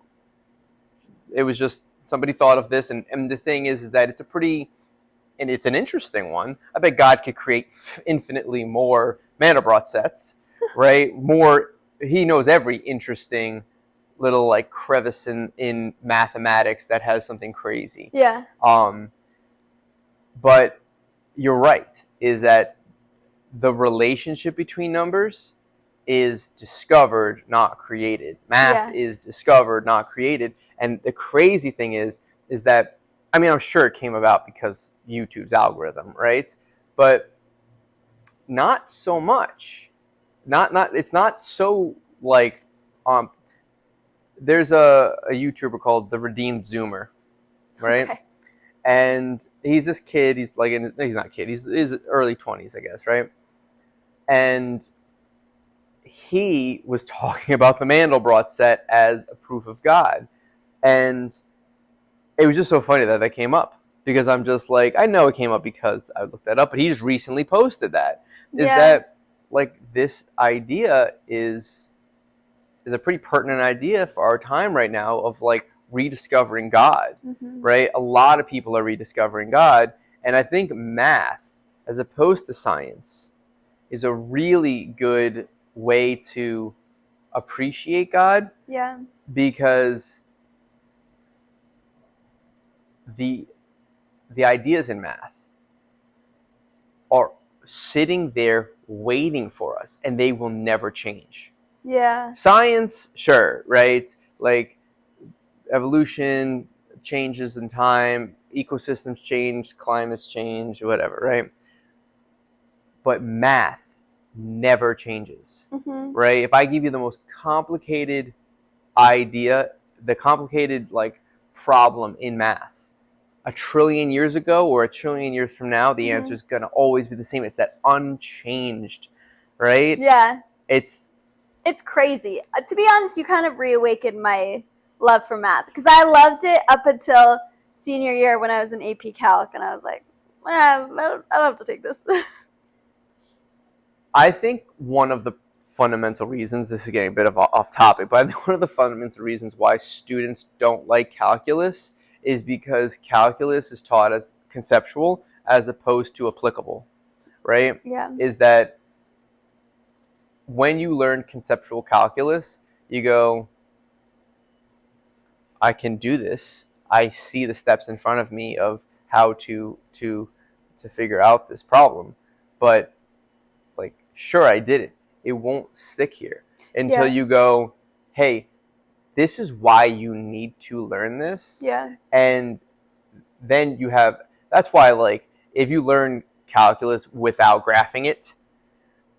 it was just somebody thought of this, and the thing is that it's a pretty, and it's an interesting one. I bet God could create infinitely more Mandelbrot sets, right? More, he knows every interesting little like crevice in mathematics that has something crazy. Yeah. But you're right, is that the relationship between numbers is discovered, not created. Math is discovered, not created. And the crazy thing is that, I mean, I'm sure it came about because YouTube's algorithm, right? But not so much. It's not so like, there's a YouTuber called The Redeemed Zoomer, right? Okay. And he's this kid, he's like, he's not a kid, he's early 20s, I guess, right? And he was talking about the Mandelbrot set as a proof of God. And it was just so funny that came up, because I'm just like, I know it came up because I looked that up, but he just recently posted that. Is that like this idea is a pretty pertinent idea for our time right now of like rediscovering God, right? A lot of people are rediscovering God. And I think math, as opposed to science, is a really good way to appreciate God. Yeah. Because the ideas in math are sitting there waiting for us, and they will never change. Yeah. Science, sure, right? Like evolution changes in time, ecosystems change, climates change, whatever, right? But math never changes, right? If I give you the most complicated idea, the complicated like problem in math, 1,000,000,000 years ago or 1,000,000,000 years from now, the answer is going to always be the same. It's that unchanged, right? Yeah. It's crazy. To be honest, you kind of reawakened my love for math, because I loved it up until senior year when I was in AP Calc, and I was like, I don't have to take this. I think one of the fundamental reasons, this is getting a bit of off topic, but I think one of the fundamental reasons why students don't like calculus is because calculus is taught as conceptual as opposed to applicable, right? Yeah. Is that when you learn conceptual calculus, you go, I can do this. I see the steps in front of me of how to figure out this problem. But like, sure, I did it. It won't stick here until you go, hey, this is why you need to learn this. Yeah. And then you have, that's why, like, if you learn calculus without graphing it,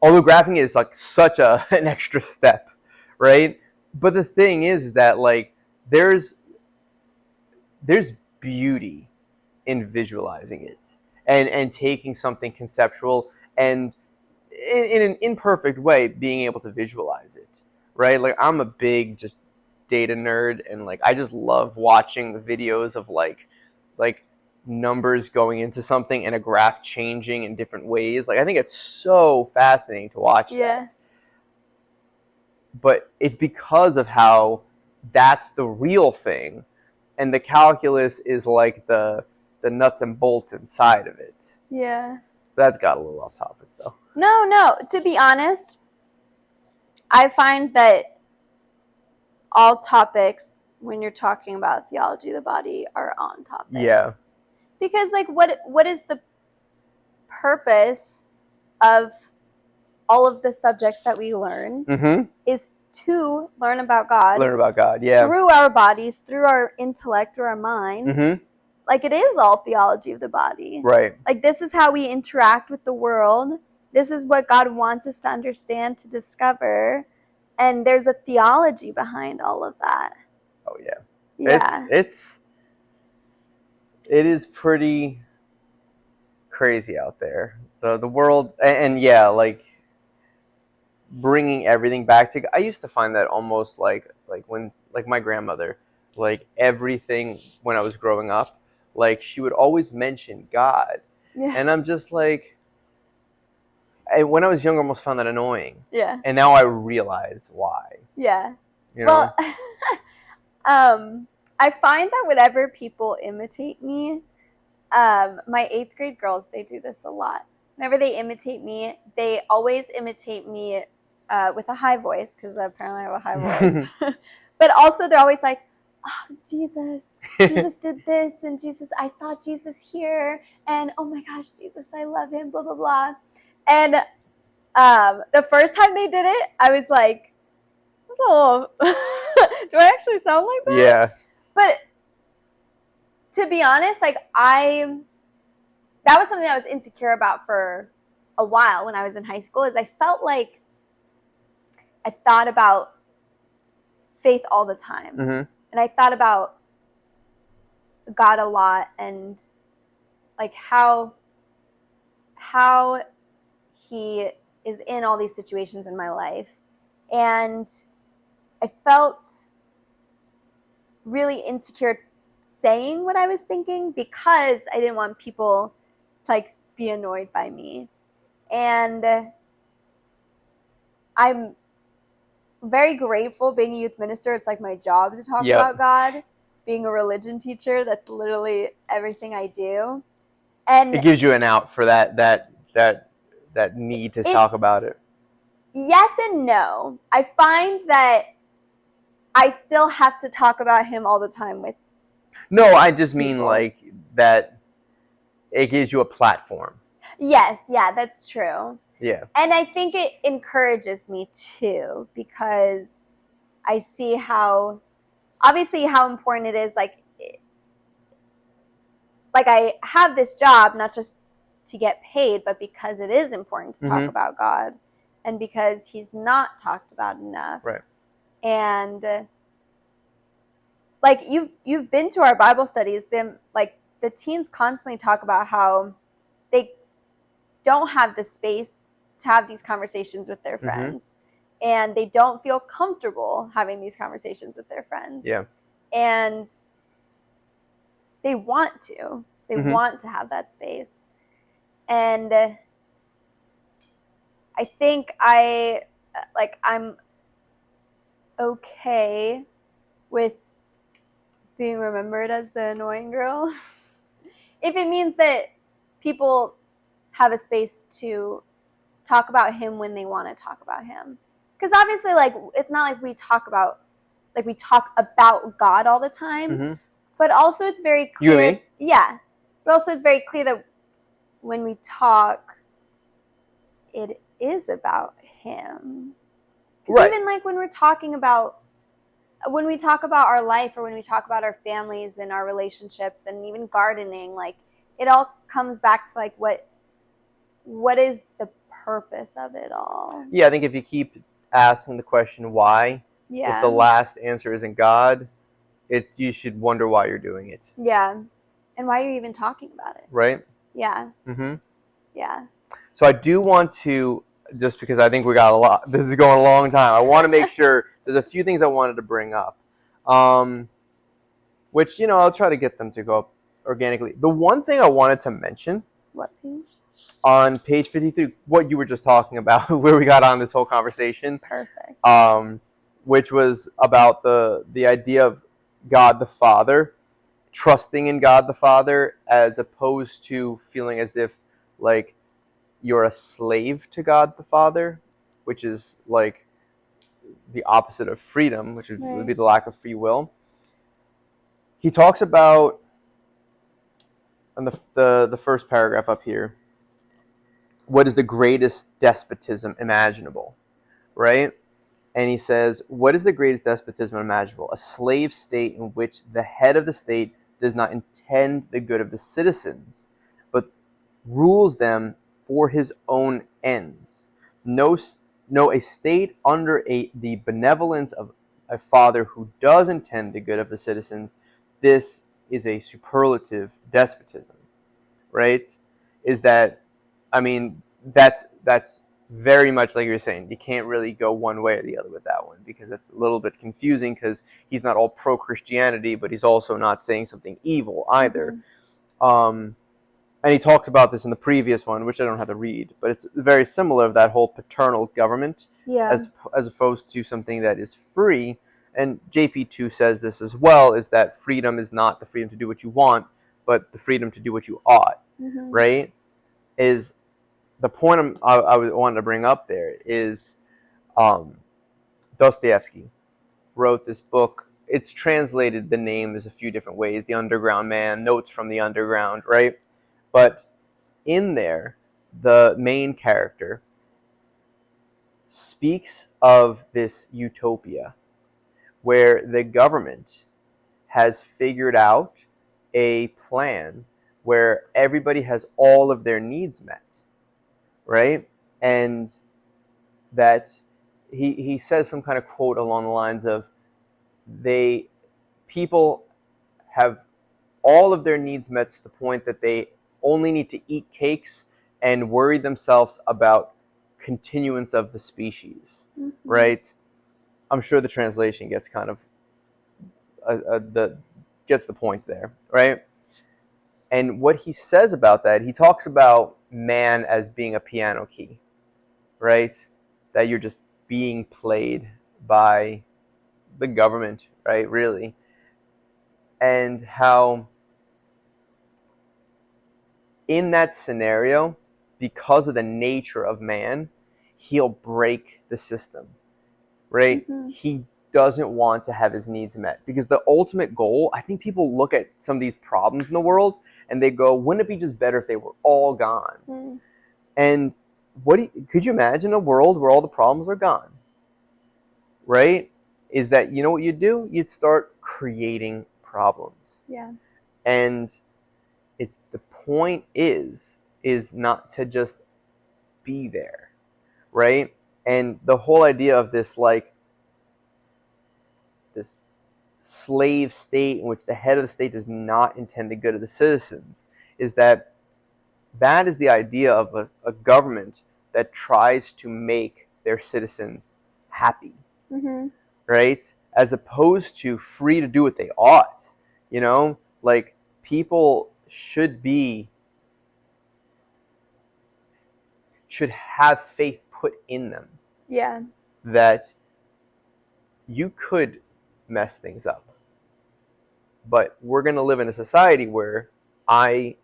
although graphing is like such an extra step, right? But the thing is that like there's beauty in visualizing it and taking something conceptual and in an imperfect way being able to visualize it, right? Like I'm a big just data nerd, and like I just love watching the videos of like numbers going into something and a graph changing in different ways. Like I think it's so fascinating to watch that. But it's because of how that's the real thing, and the calculus is like the nuts and bolts inside of it. Yeah. That's got a little off topic though. No. To be honest, I find that all topics, when you're talking about theology of the body, are on topic. Yeah. Because like what is the purpose of all of the subjects that we learn is to learn about God. Learn about God, yeah. Through our bodies, through our intellect, through our mind. Like it is all theology of the body. Right. Like this is how we interact with the world. This is what God wants us to understand, to discover. And there's a theology behind all of that. Oh yeah. Yeah. It is pretty crazy out there. The world, and yeah, like bringing everything back to. I used to find that almost like when like my grandmother, like everything when I was growing up, like she would always mention God, Yeah. and I'm just like, when I was younger, I almost found that annoying, Yeah. and now I realize why. Yeah. You Well, know? I find that whenever people imitate me, my 8th grade girls, they do this a lot. Whenever they imitate me, they always imitate me with a high voice, because apparently I have a high voice. But also they're always like, oh, Jesus did this, and Jesus, I saw Jesus here, and oh my gosh, Jesus, I love him, blah, blah, blah. And the first time they did it, I was like, oh, do I actually sound like that? Yeah. But to be honest, like that was something I was insecure about for a while when I was in high school, is I felt like I thought about faith all the time. Mm-hmm. And I thought about God a lot, and like how he is in all these situations in my life. And I felt really insecure saying what I was thinking, because I didn't want people to like be annoyed by me. And I'm very grateful being a youth minister. It's like my job to talk about God. Being a religion teacher, that's literally everything I do. And it gives you an out for that need to talk about it. Yes and no. I find that I still have to talk about him all the time with. No, I just mean people. Like that. It gives you a platform. Yes, yeah, that's true. Yeah. And I think it encourages me too, because I see how important it is. Like I have this job not just to get paid, but because it is important to talk about God, and because he's not talked about enough. Right. And like you've been to our Bible studies, the teens constantly talk about how they don't have the space to have these conversations with their friends, and they don't feel comfortable having these conversations with their friends. Yeah. And they want to. They want to have that space. And I think I'm okay with being remembered as the annoying girl. If it means that people have a space to talk about him when they want to talk about him. Because obviously, like, it's not like we talk about God all the time. But also it's very clear. You and me? Yeah. But also it's very clear that when we talk, it is about him. Right. Even like when we talk about our life, or when we talk about our families and our relationships and even gardening, like it all comes back to like what is the purpose of it all? Yeah, I think if you keep asking the question why, if the last answer isn't God, you should wonder why you're doing it. Yeah. And why are you even talking about it? Right? Yeah. Yeah. So I do want to, just because I think we got a lot, this is going a long time, I want to make sure there's a few things I wanted to bring up, which, I'll try to get them to go up organically. The one thing I wanted to mention. What page? On page 53, what you were just talking about, where we got on this whole conversation. Perfect. Which was about the idea of God the Father, trusting in God the Father, as opposed to feeling as if like you're a slave to God the Father, which is like the opposite of freedom, which would be the lack of free will. He talks about, in the first paragraph up here, what is the greatest despotism imaginable, right? And he says, what is the greatest despotism imaginable? A slave state in which the head of the state does not intend the good of the citizens, but rules them for his own ends. No, a state under the benevolence of a father who does intend the good of the citizens, this is a superlative despotism, right? is that, I mean, that's very much like you're saying. You can't really go one way or the other with that one, because it's a little bit confusing, because he's not all pro-Christianity, but he's also not saying something evil either. Mm-hmm. And he talks about this in the previous one, which I don't have to read, but it's very similar of that whole paternal government, Yeah. as opposed to something that is free. And JP2 says this as well, is that freedom is not the freedom to do what you want, but the freedom to do what you ought, Mm-hmm. right? Is the point I wanted to bring up there is Dostoevsky wrote this book. It's translated, the name is a few different ways: The Underground Man, Notes from the Underground, right? But in there, the main character speaks of this utopia where the government has figured out a plan where everybody has all of their needs met, right? And that he says some kind of quote along the lines of, people have all of their needs met to the point that they only need to eat cakes and worry themselves about continuance of the species, Mm-hmm. right? I'm sure the translation gets kind of gets the point there, right? And what he says about that, he talks about man as being a piano key, right? That you're just being played by the government, right? Really. And how in that scenario, because of the nature of man, he'll break the system, right? Mm-hmm. He doesn't want to have his needs met, because the ultimate goal, I think people look at some of these problems in the world and they go, wouldn't it be just better if they were all gone? Mm. And could you imagine a world where all the problems are gone, right? Is that, you know what you'd do? You'd start creating problems. Yeah. And it's the point is not to just be there, right? And the whole idea of this, like, this slave state in which the head of the state does not intend the good of the citizens, is that is the idea of a government that tries to make their citizens happy, Mm-hmm. right? As opposed to free to do what they ought, you know? Like, people should have faith put in them. Yeah. That you could mess things up, but we're going to live in a society where I'm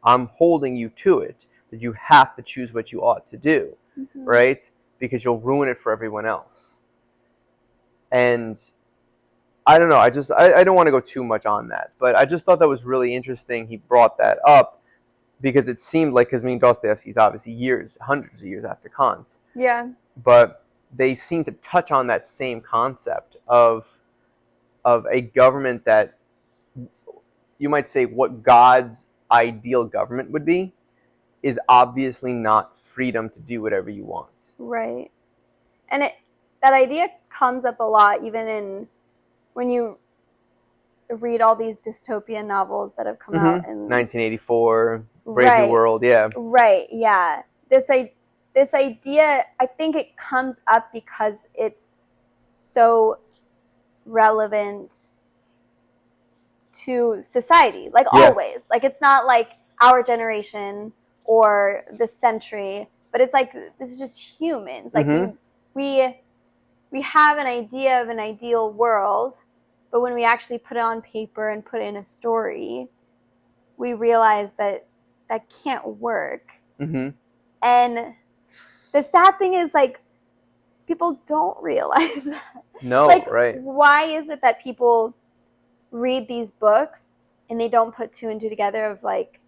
holding you to it, that you have to choose what you ought to do, Mm-hmm. right? Because you'll ruin it for everyone else. And I don't know, I don't want to go too much on that, but I just thought that was really interesting he brought that up, because it seemed like, because Dostoevsky's obviously hundreds of years after Kant. Yeah. But they seem to touch on that same concept of a government that, you might say, what God's ideal government would be is obviously not freedom to do whatever you want. Right. And that idea comes up a lot, even when you read all these dystopian novels that have come out in 1984, Brave New World, yeah. Right, yeah. This idea, I think it comes up because it's so relevant to society, like, Yeah. always. Like, it's not like our generation or this century, but it's like, this is just humans. Like, we have an idea of an ideal world, but when we actually put it on paper and put it in a story, we realize that can't work. Mm-hmm. And the sad thing is, like, people don't realize that. No, like, right. Why is it that people read these books and they don't put two and two together of, like,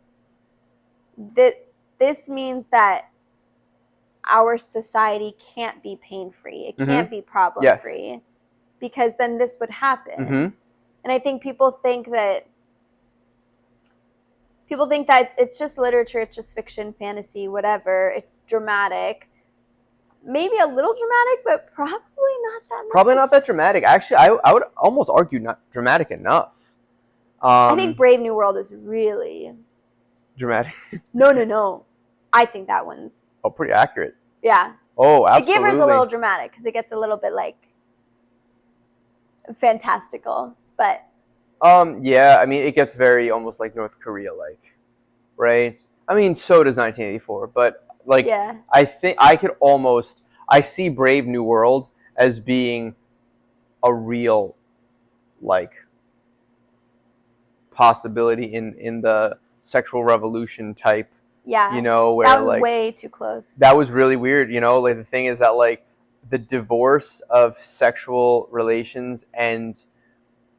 that this means that our society can't be pain-free. It can't be problem-free. Yes. Because then this would happen. Mm-hmm. And I think people think that it's just literature, it's just fiction, fantasy, whatever. It's dramatic. Maybe a little dramatic, but probably not that much. Probably not that dramatic. Actually, I would almost argue not dramatic enough. I think Brave New World is really Dramatic. No. I think that one's, Oh, pretty accurate. yeah. Oh, The Giver's a little absolutely. dramatic because it gets a little bit like fantastical, but Yeah, I mean, it gets very almost like North Korea like, right? I mean, so does 1984, but like, yeah, I think I could almost, I see Brave New World as being a real, like, possibility in the sexual revolution type, yeah. where That was like, way too close. that was really weird, like the thing is that like the divorce of sexual relations, and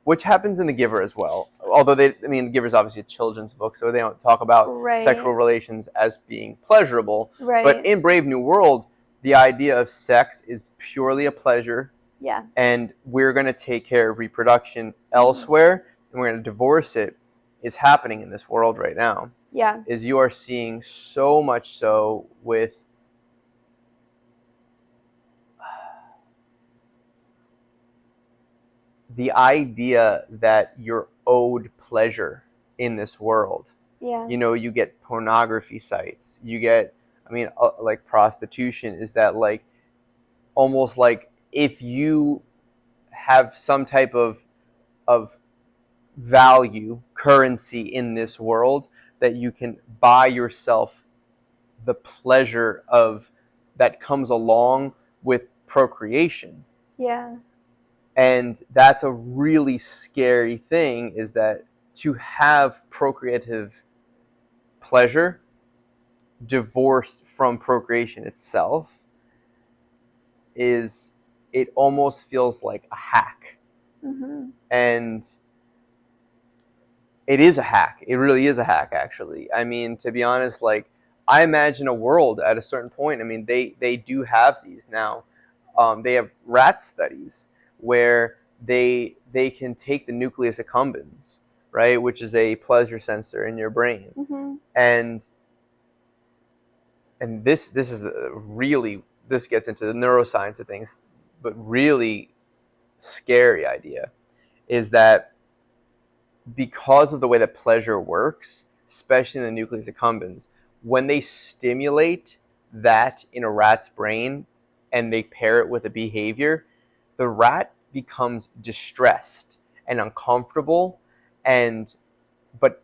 which happens in The Giver as well. Although The Giver's obviously a children's book, so they don't talk about sexual Right, relations as being pleasurable. But right. in Brave New World, the idea of sex is purely a pleasure, Yeah. and we're going to take care of reproduction elsewhere, and we're going to divorce it, is happening in this world right now. Yeah. Is you are seeing so much so with the idea that you're owed pleasure in this world. Yeah. You get pornography sites. You get, like prostitution is that like almost like if you have some type of value, currency in this world, that you can buy yourself the pleasure of that comes along with procreation. Yeah. And that's a really scary thing, is that to have procreative pleasure divorced from procreation itself is, it almost feels like a hack. Mm-hmm. And it is a hack. It really is a hack, actually. I mean, to be honest, like, I imagine a world at a certain point. I mean, they do have these now. They have rat studies where they can take the nucleus accumbens, right, which is a pleasure sensor in your brain, Mm-hmm. and this is really, this gets into the neuroscience of things, but really scary idea is that because of the way that pleasure works, especially in the nucleus accumbens, when they stimulate that in a rat's brain and they pair it with a behavior, the rat becomes distressed and uncomfortable, and but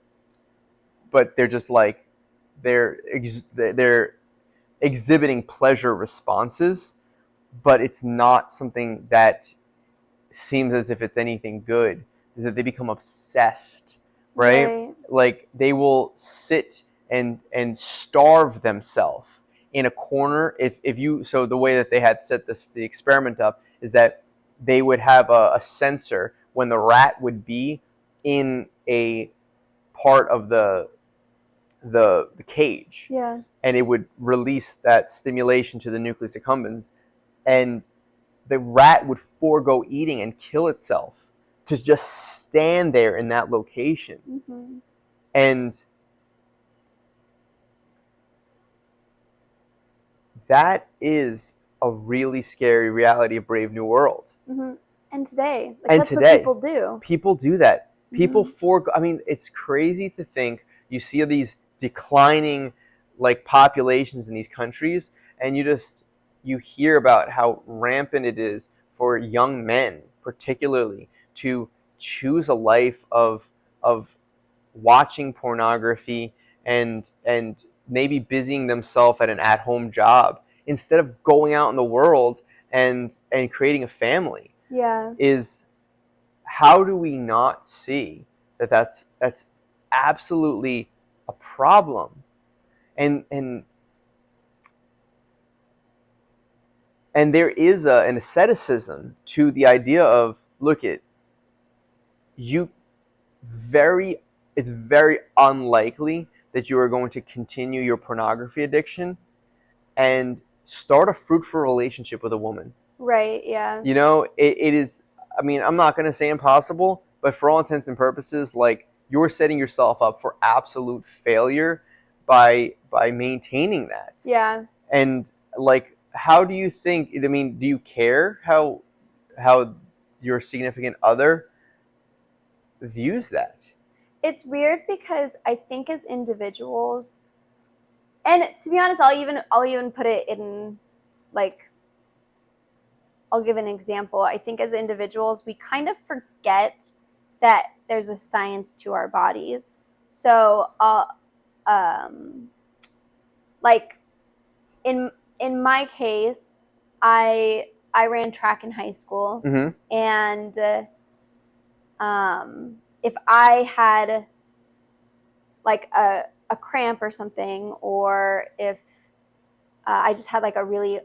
they're just like they're exhibiting pleasure responses, but it's not something that seems as if it's anything good. Is that they become obsessed, right? Right. Like they will sit and starve themselves in a corner. If you, so the way that they had set the experiment up is that they would have a sensor when the rat would be in a part of the cage, Yeah. and it would release that stimulation to the nucleus accumbens, and the rat would forego eating and kill itself to just stand there in that location. Mm-hmm. And that is a really scary reality of Brave New World. Mm-hmm. And today, like And that's today, what people do. people do that. People Mm-hmm. forego. I mean, it's crazy to think you see these declining like populations in these countries, and you hear about how rampant it is for young men, particularly, to choose a life of watching pornography and maybe busying themselves at an at-home job instead of going out in the world and creating a family. Yeah. Is, how do we not see that that's absolutely a problem? And there is an asceticism to the idea of, look it, you very it's very unlikely that you are going to continue your pornography addiction and start a fruitful relationship with a woman. Right. Yeah. It is, I mean, I'm not going to say impossible, but for all intents and purposes, like, you're setting yourself up for absolute failure by maintaining that. Yeah. And like, how do you think, I mean, do you care how your significant other views that? it's weird because I think as individuals, and to be honest, I'll even put it in, like, I'll give an example. I think as individuals, we kind of forget that there's a science to our bodies. So, like in my case, I ran track in high school, Mm-hmm. and if I had like a cramp or something, or if I just had like a really,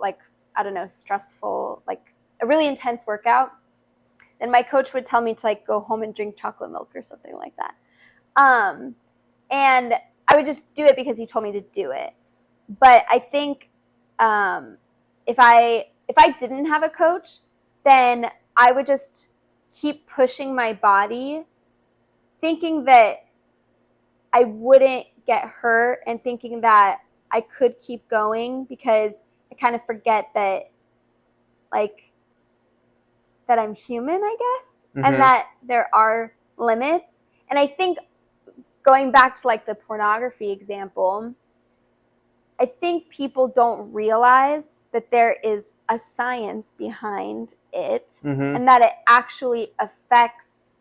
like, I don't know, stressful, like a really intense workout, then my coach would tell me to like go home and drink chocolate milk or something like that. And I would just do it because he told me to do it. But I think if I didn't have a coach, then I would just keep pushing my body, thinking that I wouldn't get hurt and thinking that I could keep going, because I kind of forget that, like, that I'm human, I guess, Mm-hmm. and that there are limits. And I think going back to like the pornography example, I think people don't realize that there is a science behind it, Mm-hmm. and that it actually affects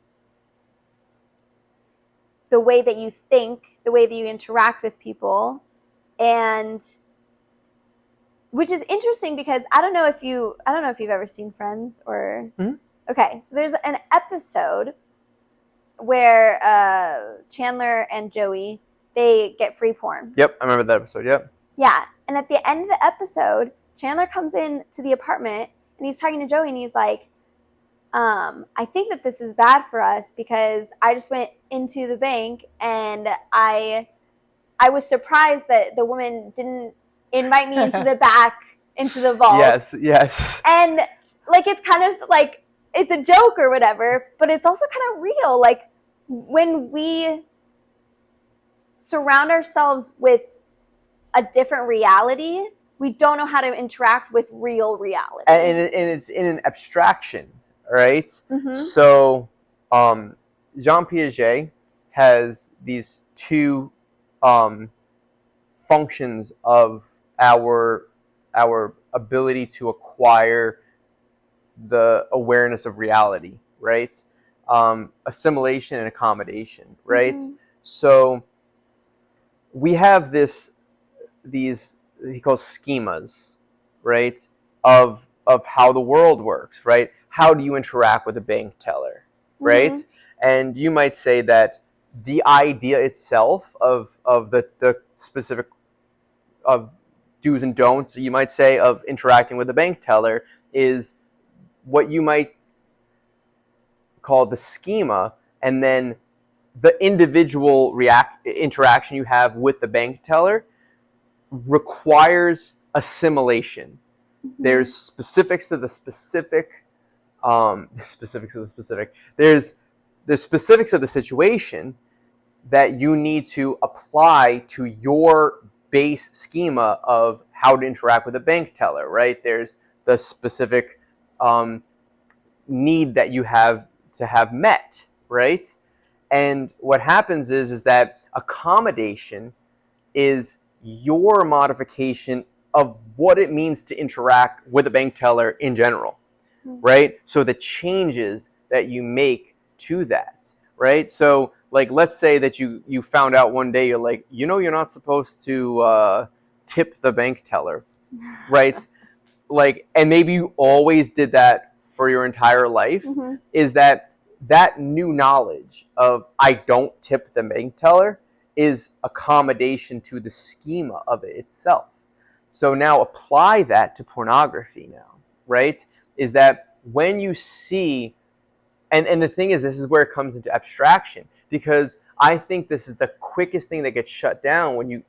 the way that you think, the way that you interact with people. And which is interesting because I don't know if you've ever seen Friends or Mm-hmm. Okay, so there's an episode where Chandler and Joey, they get free porn. Yep, I remember that episode. Yep. Yeah, and at the end of the episode, Chandler comes in to the apartment and he's talking to Joey and he's like, I think that this is bad for us because I just went into the bank and I was surprised that the woman didn't invite me into the back, into the vault. Yes. And like, it's kind of like, it's a joke or whatever, but it's also kind of real. Like, when we surround ourselves with a different reality, we don't know how to interact with real reality. And it's in an abstraction, right? Mm-hmm. So, Jean Piaget has these two functions of our ability to acquire the awareness of reality, right? Assimilation and accommodation, right? Mm-hmm. So we have these he calls schemas, right? Of how the world works, right? How do you interact with a bank teller, right? Mm-hmm. And you might say that the idea itself of the specific of do's and don'ts, you might say, of interacting with a bank teller is what you might call the schema, and then the individual interaction you have with the bank teller requires assimilation. Mm-hmm. There's specifics to the specific. Specifics of the specific. There's specifics of the situation that you need to apply to your base schema of how to interact with a bank teller, right? There's the specific need that you have to have met, right? And what happens is that accommodation is your modification of what it means to interact with a bank teller in general, right? So the changes that you make to that, right? So, like, let's say that you found out one day, you're like, you're not supposed to tip the bank teller, right? Like, and maybe you always did that for your entire life. Mm-hmm. Is that new knowledge of I don't tip the bank teller is accommodation to the schema of it itself. So now apply that to pornography now, right? Is that when you see, and the thing is, this is where it comes into abstraction, because I think this is the quickest thing that gets shut down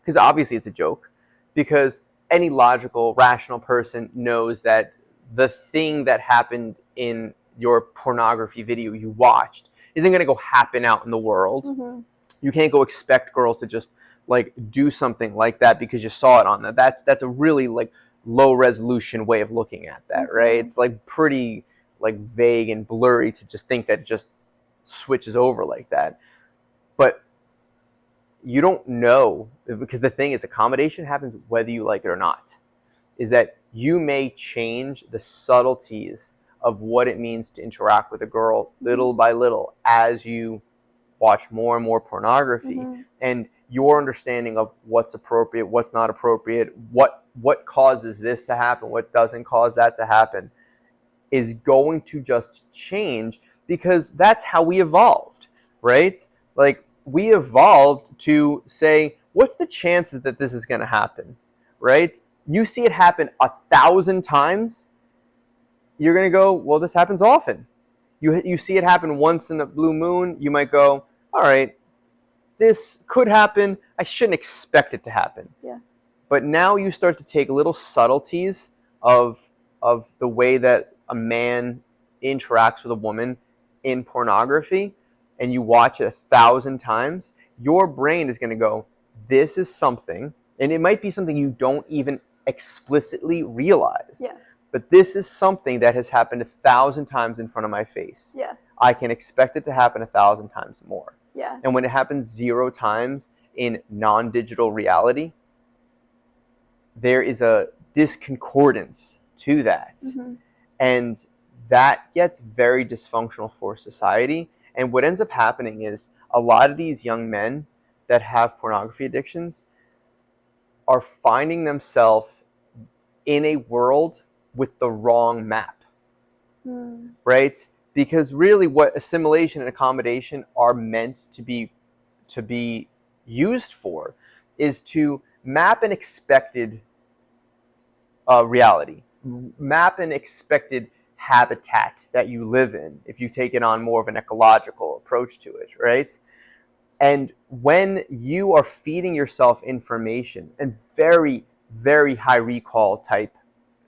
because obviously it's a joke, because any logical, rational person knows that the thing that happened in your pornography video you watched isn't going to go happen out in the world. Mm-hmm. You can't go expect girls to just like do something like that because you saw it on that. That's a really like low resolution way of looking at that, Mm-hmm. right? It's like pretty like vague and blurry to just think that it just switches over like that. But you don't know, because the thing is, accommodation happens whether you like it or not, is that you may change the subtleties of what it means to interact with a girl little by little as you watch more and more pornography, and your understanding of what's appropriate, what's not appropriate, what causes this to happen, what doesn't cause that to happen, is going to just change, because that's how we evolved, right? Like, we evolved to say, what's the chances that this is going to happen, right? You see it happen 1,000 times, you're going to go, well, this happens often. You see it happen once in a blue moon, you might go, all right, this could happen, I shouldn't expect it to happen. Yeah. But now you start to take little subtleties of the way that a man interacts with a woman in pornography, and you watch it 1,000 times, your brain is going to go, this is something, and it might be something you don't even explicitly realize. Yeah. But this is something that has happened 1,000 times in front of my face. Yeah. I can expect it to happen 1,000 times more. Yeah. And when it happens 0 times in non-digital reality, there is a disconcordance to that. And that gets very dysfunctional for society. And what ends up happening is a lot of these young men that have pornography addictions are finding themselves in a world with the wrong map, right? Because really what assimilation and accommodation are meant to be used for is to map an expected reality, map an expected habitat that you live in, if you take it on more of an ecological approach to it, right? And when you are feeding yourself information, and very, very high recall type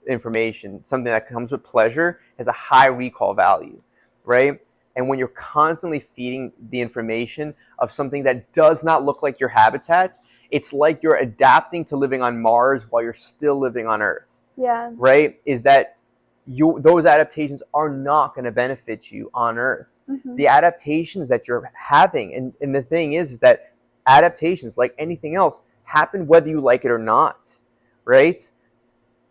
information, something that comes with pleasure, has a high recall value, right? And when you're constantly feeding the information of something that does not look like your habitat, it's like you're adapting to living on Mars while you're still living on Earth. Yeah. Right? Is that those adaptations are not going to benefit you on Earth. The adaptations that you're having, and the thing is that adaptations, like anything else, happen whether you like it or not, right?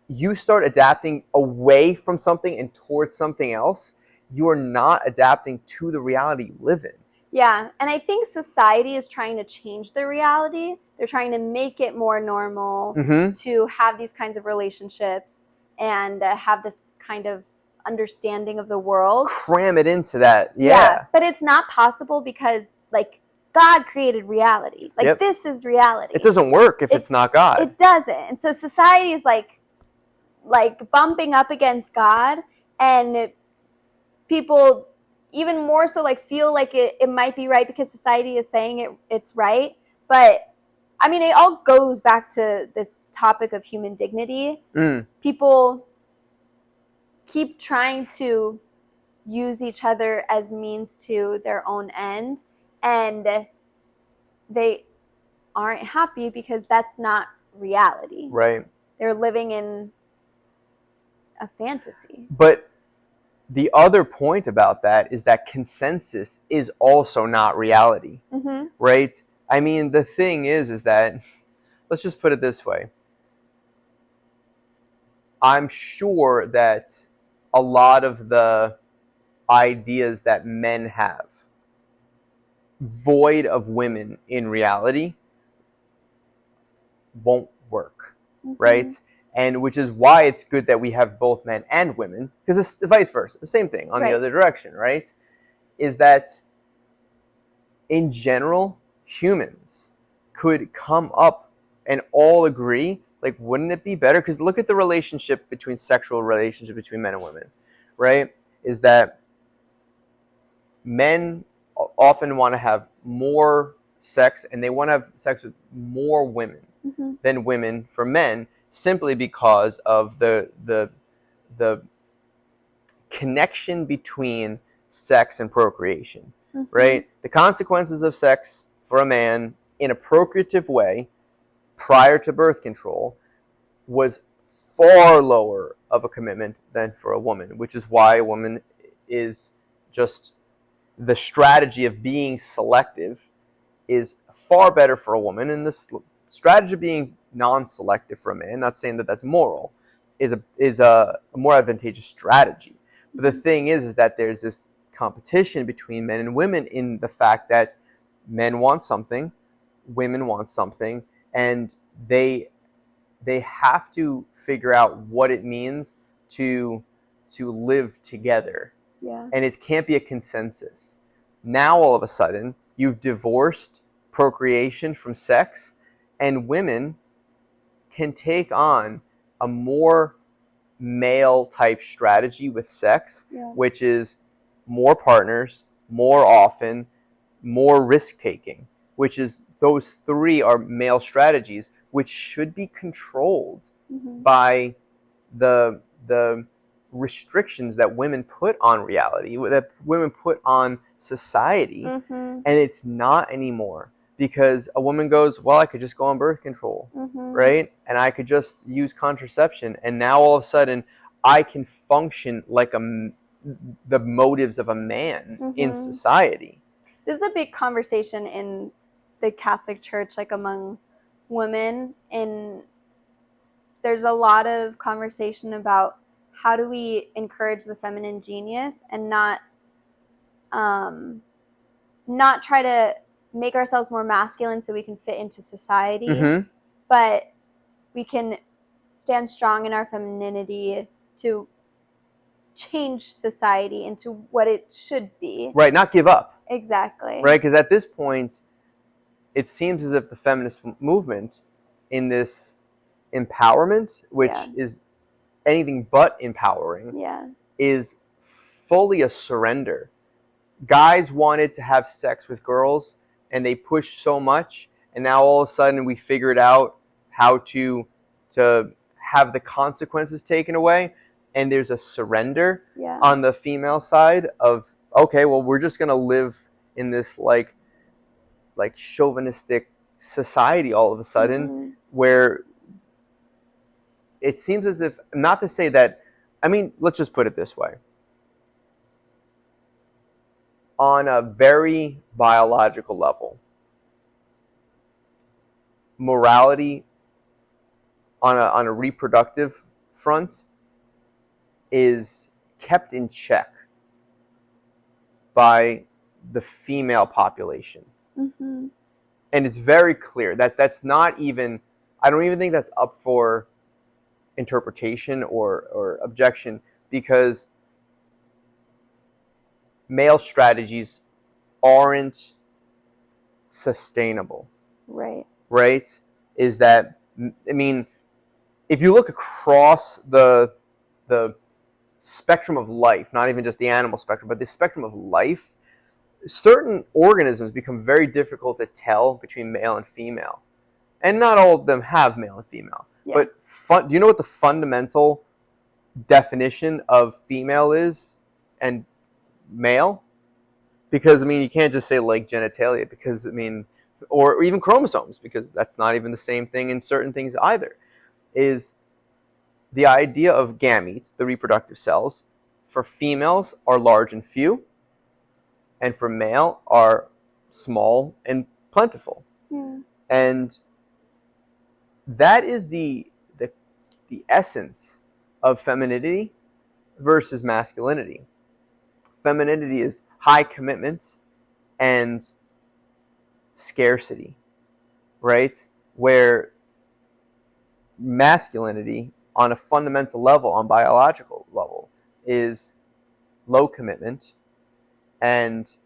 You start adapting away from something and towards something else, you are not adapting to the reality you live in. Yeah, and I think society is trying to change the reality. They're trying to make it more normal to have these kinds of relationships and have this kind of understanding of the world. Cram it into that, yeah. But it's not possible because, like, God created reality. Like, this is reality. It doesn't work if it's not God. It doesn't. And so society is like bumping up against God, and people even more so like feel like it might be right because society is saying it's right. But I mean, it all goes back to this topic of human dignity. People keep trying to use each other as means to their own end, and they aren't happy because that's not reality. Right. They're living in a fantasy. But the other point about that is that consensus is also not reality, right? I mean, the thing is that, let's just put it this way. I'm sure that a lot of the ideas that men have, void of women in reality, won't work, right? And which is why it's good that we have both men and women, because it's the vice versa, the same thing on the other direction, right? Is that in general, humans could come up and all agree, like, wouldn't it be better? Because look at the relationship between sexual relationship between men and women, right? Is that men often want to have more sex, and they want to have sex with more women than women for men, simply because of the connection between sex and procreation, right? The consequences of sex for a man in a procreative way prior to birth control was far lower of a commitment than for a woman, which is why a woman is just the strategy of being selective is far better for a woman, and the strategy of being non-selective for a man, not saying that that's moral, is a more advantageous strategy. But the thing is that there's this competition between men and women in the fact that men want something, women want something, and they have to figure out what it means to live together. Yeah. And it can't be a consensus. Now all of a sudden you've divorced procreation from sex, and women can take on a more male type strategy with sex, which is more partners, more often, more risk taking, which is those three are male strategies, which should be controlled by the restrictions that women put on reality, that women put on society, and it's not anymore. Because a woman goes, well, I could just go on birth control, right? And I could just use contraception, and now all of a sudden I can function like the motives of a man in society. This is a big conversation in the Catholic Church, like among women, and there's a lot of conversation about how do we encourage the feminine genius and not try to make ourselves more masculine so we can fit into society, but we can stand strong in our femininity to change society into what it should be. Right, not give up. Exactly. Right, because at this point, it seems as if the feminist movement in this empowerment, which is anything but empowering, is fully a surrender. Guys wanted to have sex with girls, and they pushed so much, and now all of a sudden we figured out how to have the consequences taken away, and there's a surrender on the female side of, okay, well, we're just gonna live in this like chauvinistic society all of a sudden, where it seems as if, not to say that, I mean, let's just put it this way. On a very biological level, morality on a reproductive front is kept in check by the female population. And it's very clear that that's not even, I don't even think that's up for interpretation or objection, because male strategies aren't sustainable. Right? Is that, I mean, if you look across the spectrum of life, not even just the animal spectrum, but the spectrum of life, certain organisms become very difficult to tell between male and female. And not all of them have male and female. But do you know what the fundamental definition of female is and male? Because, I mean, you can't just say like genitalia, because, I mean, or even chromosomes, because that's not even the same thing in certain things either. Is the idea of gametes, the reproductive cells, for females are large and few, and for male are small and plentiful. And that is the essence of femininity versus masculinity. Femininity is high commitment and scarcity, right? Where masculinity, on a fundamental level, on biological level, is low commitment and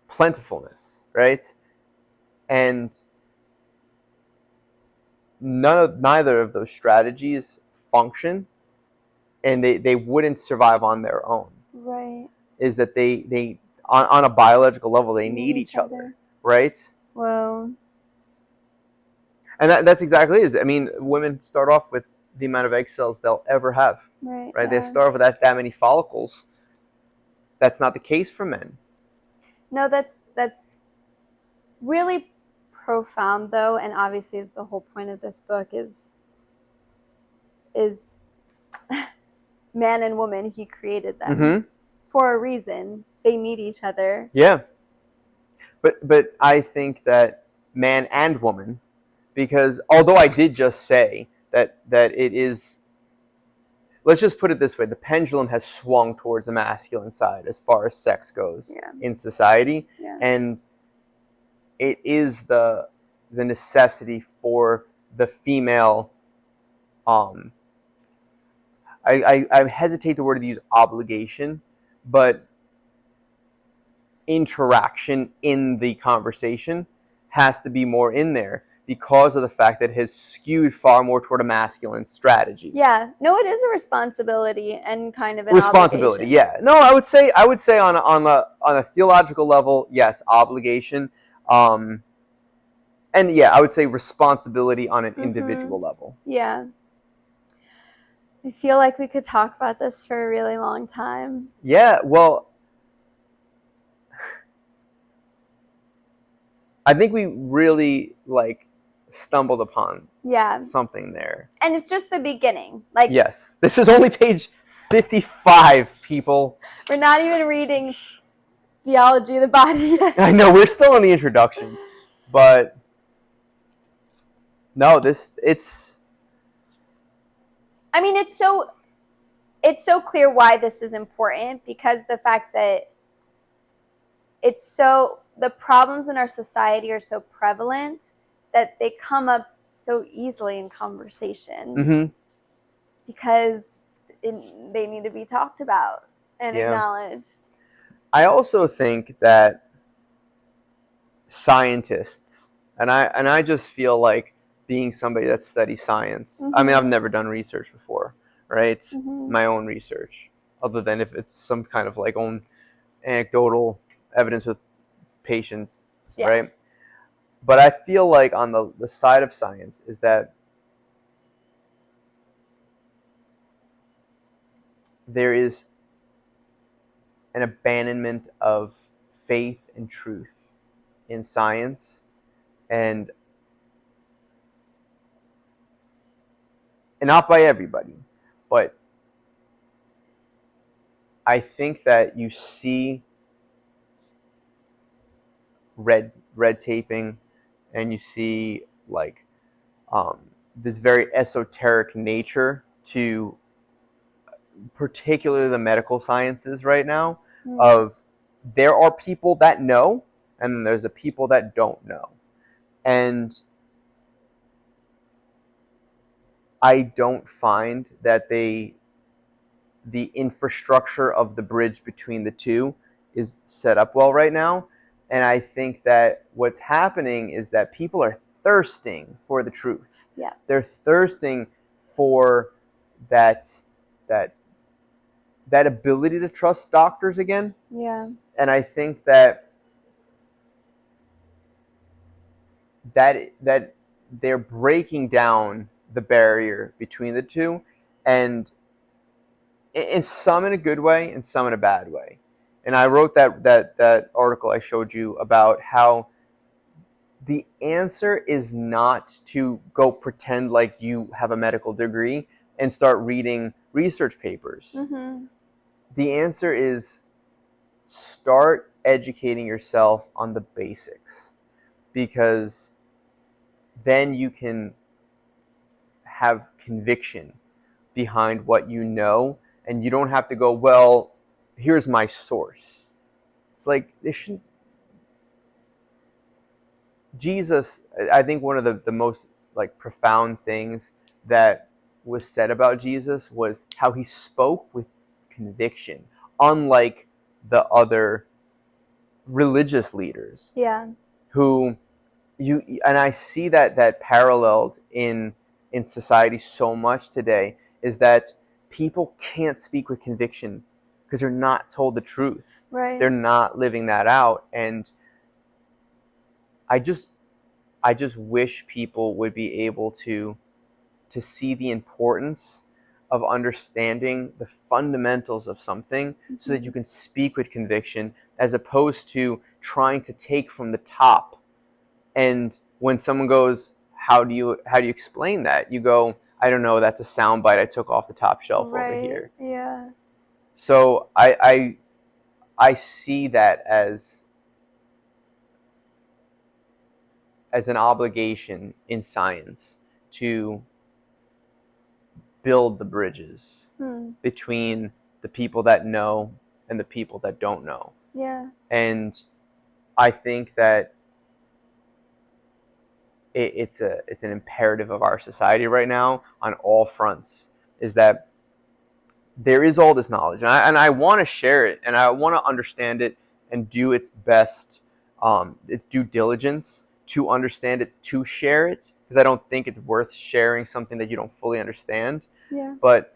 plentifulness, right? And neither of those strategies function, and they wouldn't survive on their own. Is that they on a biological level, they need each other, right? Well, and that's exactly it. I mean, women start off with the amount of egg cells they'll ever have, right? They start off with that many follicles. That's not the case for men. No, that's really profound, though, and obviously is the whole point of this book is man and woman, he created them. for a reason. They need each other. Yeah. But I think that man and woman, because although I did just say that it is, let's just put it this way, the pendulum has swung towards the masculine side as far as sex goes in society. Yeah. And it is the necessity for the female, I hesitate the word to use obligation, but interaction in the conversation has to be more in there because of the fact that it has skewed far more toward a masculine strategy. Yeah. No, it is a responsibility and kind of an Responsibility. obligation. Yeah. No, I would say on a theological level, yes, obligation. And yeah, I would say responsibility on an individual level. Yeah. I feel like we could talk about this for a really long time. Yeah, well, I think we really stumbled upon something there. And it's just the beginning. Like, yes, this is only page 55, people. We're not even reading Theology of the Body yet. I know, we're still in the introduction, but no, it's. I mean, it's so clear why this is important, because the fact that the problems in our society are so prevalent that they come up so easily in conversation because they need to be talked about and acknowledged. I also think that scientists, and I just feel like, being somebody that studies science, I mean, I've never done research before, right? My own research, other than if it's some kind of own anecdotal evidence with patients, right? But I feel like on the side of science is that there is an abandonment of faith and truth in science, and not by everybody, but I think that you see red taping, and you see this very esoteric nature to particularly the medical sciences right now, of there are people that know, and then there's the people that don't know. And I don't find that the infrastructure of the bridge between the two is set up well right now. And I think that what's happening is that people are thirsting for the truth. Yeah. They're thirsting for that ability to trust doctors again. Yeah. And I think that they're breaking down the barrier between the two, and in some in a good way and some in a bad way. And I wrote that article I showed you about how the answer is not to go pretend like you have a medical degree and start reading research papers. The answer is start educating yourself on the basics, because then you can have conviction behind what you know, and you don't have to go, well, here's my source. It's like, Jesus, I think one of the most profound things that was said about Jesus was how he spoke with conviction, unlike the other religious leaders. Yeah. Who and I see that paralleled in society so much today, is that people can't speak with conviction because they're not told the truth. Right. They're not living that out. And I just wish people would be able to see the importance of understanding the fundamentals of something, so that you can speak with conviction, as opposed to trying to take from the top. And when someone goes, how do you explain that? You go, I don't know, that's a soundbite I took off the top shelf over here. Yeah. So I I see that as an obligation in science to build the bridges between the people that know and the people that don't know. Yeah. And I think that it's an imperative of our society right now on all fronts, is that there is all this knowledge, and I want to share it, and I want to understand it and do its best, its due diligence to understand it, to share it, because I don't think it's worth sharing something that you don't fully understand. Yeah. But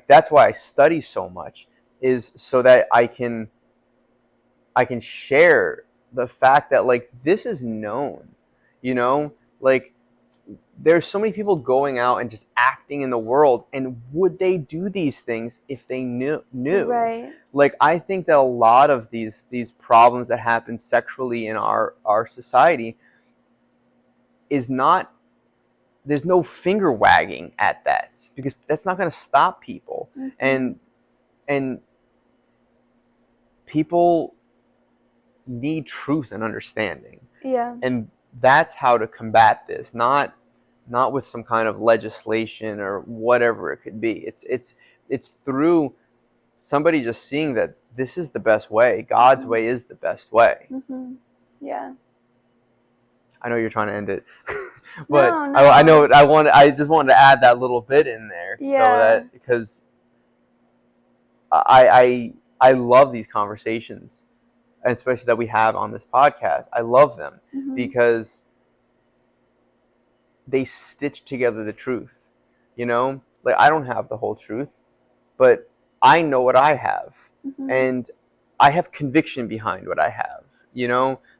that's why I study so much, is so that I can share the fact that, like, this is known, like, there's so many people going out and just acting in the world, and would they do these things if they knew? Right. Like, I think that a lot of these problems that happen sexually in our society is not, there's no finger wagging at that, because that's not going to stop people. And people need truth and understanding. Yeah. And that's how to combat this, not with some kind of legislation or whatever it could be. It's through somebody just seeing that this is the best way. God's way is the best way. Yeah. I know you're trying to end it, but No. I just wanted to add that little bit in there, so that, because I love these conversations, especially that we have on this podcast. I love them because they stitch together the truth. Like, I don't have the whole truth, but I know what I have, and I have conviction behind what I have.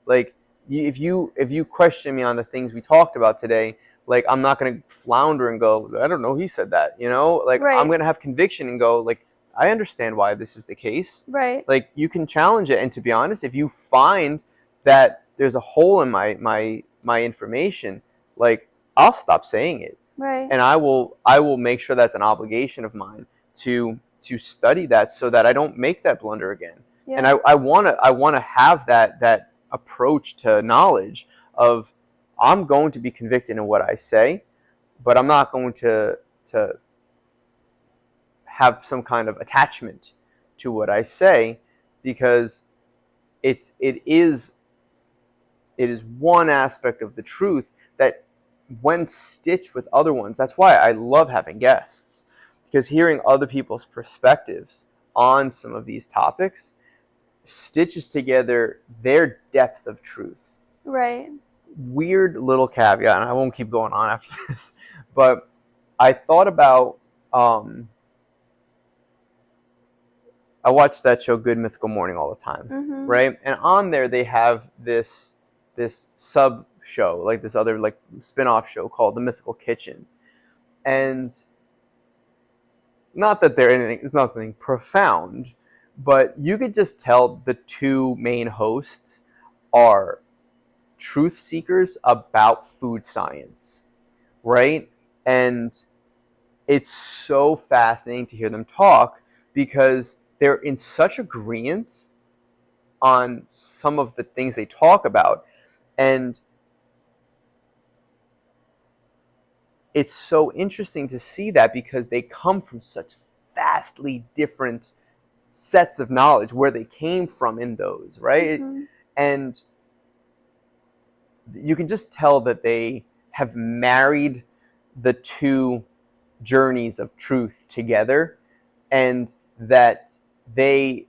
Like, if you question me on the things we talked about today, like, I'm not going to flounder and go, I don't know, he said that. Like, Right. I'm going to have conviction and go, like, I understand why this is the case. Right. Like, you can challenge it, and to be honest, if you find that there's a hole in my information, like, I'll stop saying it. Right. And I will make sure that's an obligation of mine to study that, so that I don't make that blunder again. Yeah. And I want to have that approach to knowledge of, I'm going to be convicted in what I say, but I'm not going to have some kind of attachment to what I say, because it is one aspect of the truth that, when stitched with other ones, that's why I love having guests, because hearing other people's perspectives on some of these topics stitches together their depth of truth. Right. Weird little caveat, and I won't keep going on after this, but I thought about, I watch that show Good Mythical Morning all the time, right? And on there they have this sub show, like this other, like, spin-off show called The Mythical Kitchen. And not that it's nothing profound, but you could just tell the two main hosts are truth seekers about food science, right? And it's so fascinating to hear them talk, because they're in such agreement on some of the things they talk about. And it's so interesting to see that, because they come from such vastly different sets of knowledge, where they came from in those, right? And you can just tell that they have married the two journeys of truth together, and that they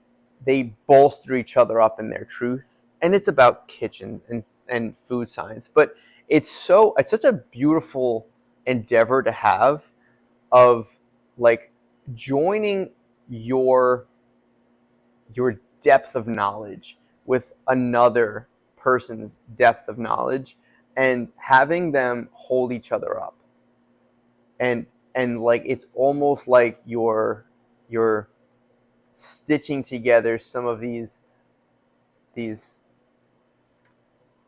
bolster each other up in their truth. And it's about kitchen and food science, but it's such a beautiful endeavor to have, of, like, joining your depth of knowledge with another person's depth of knowledge, and having them hold each other up, and like, it's almost like you're stitching together some of these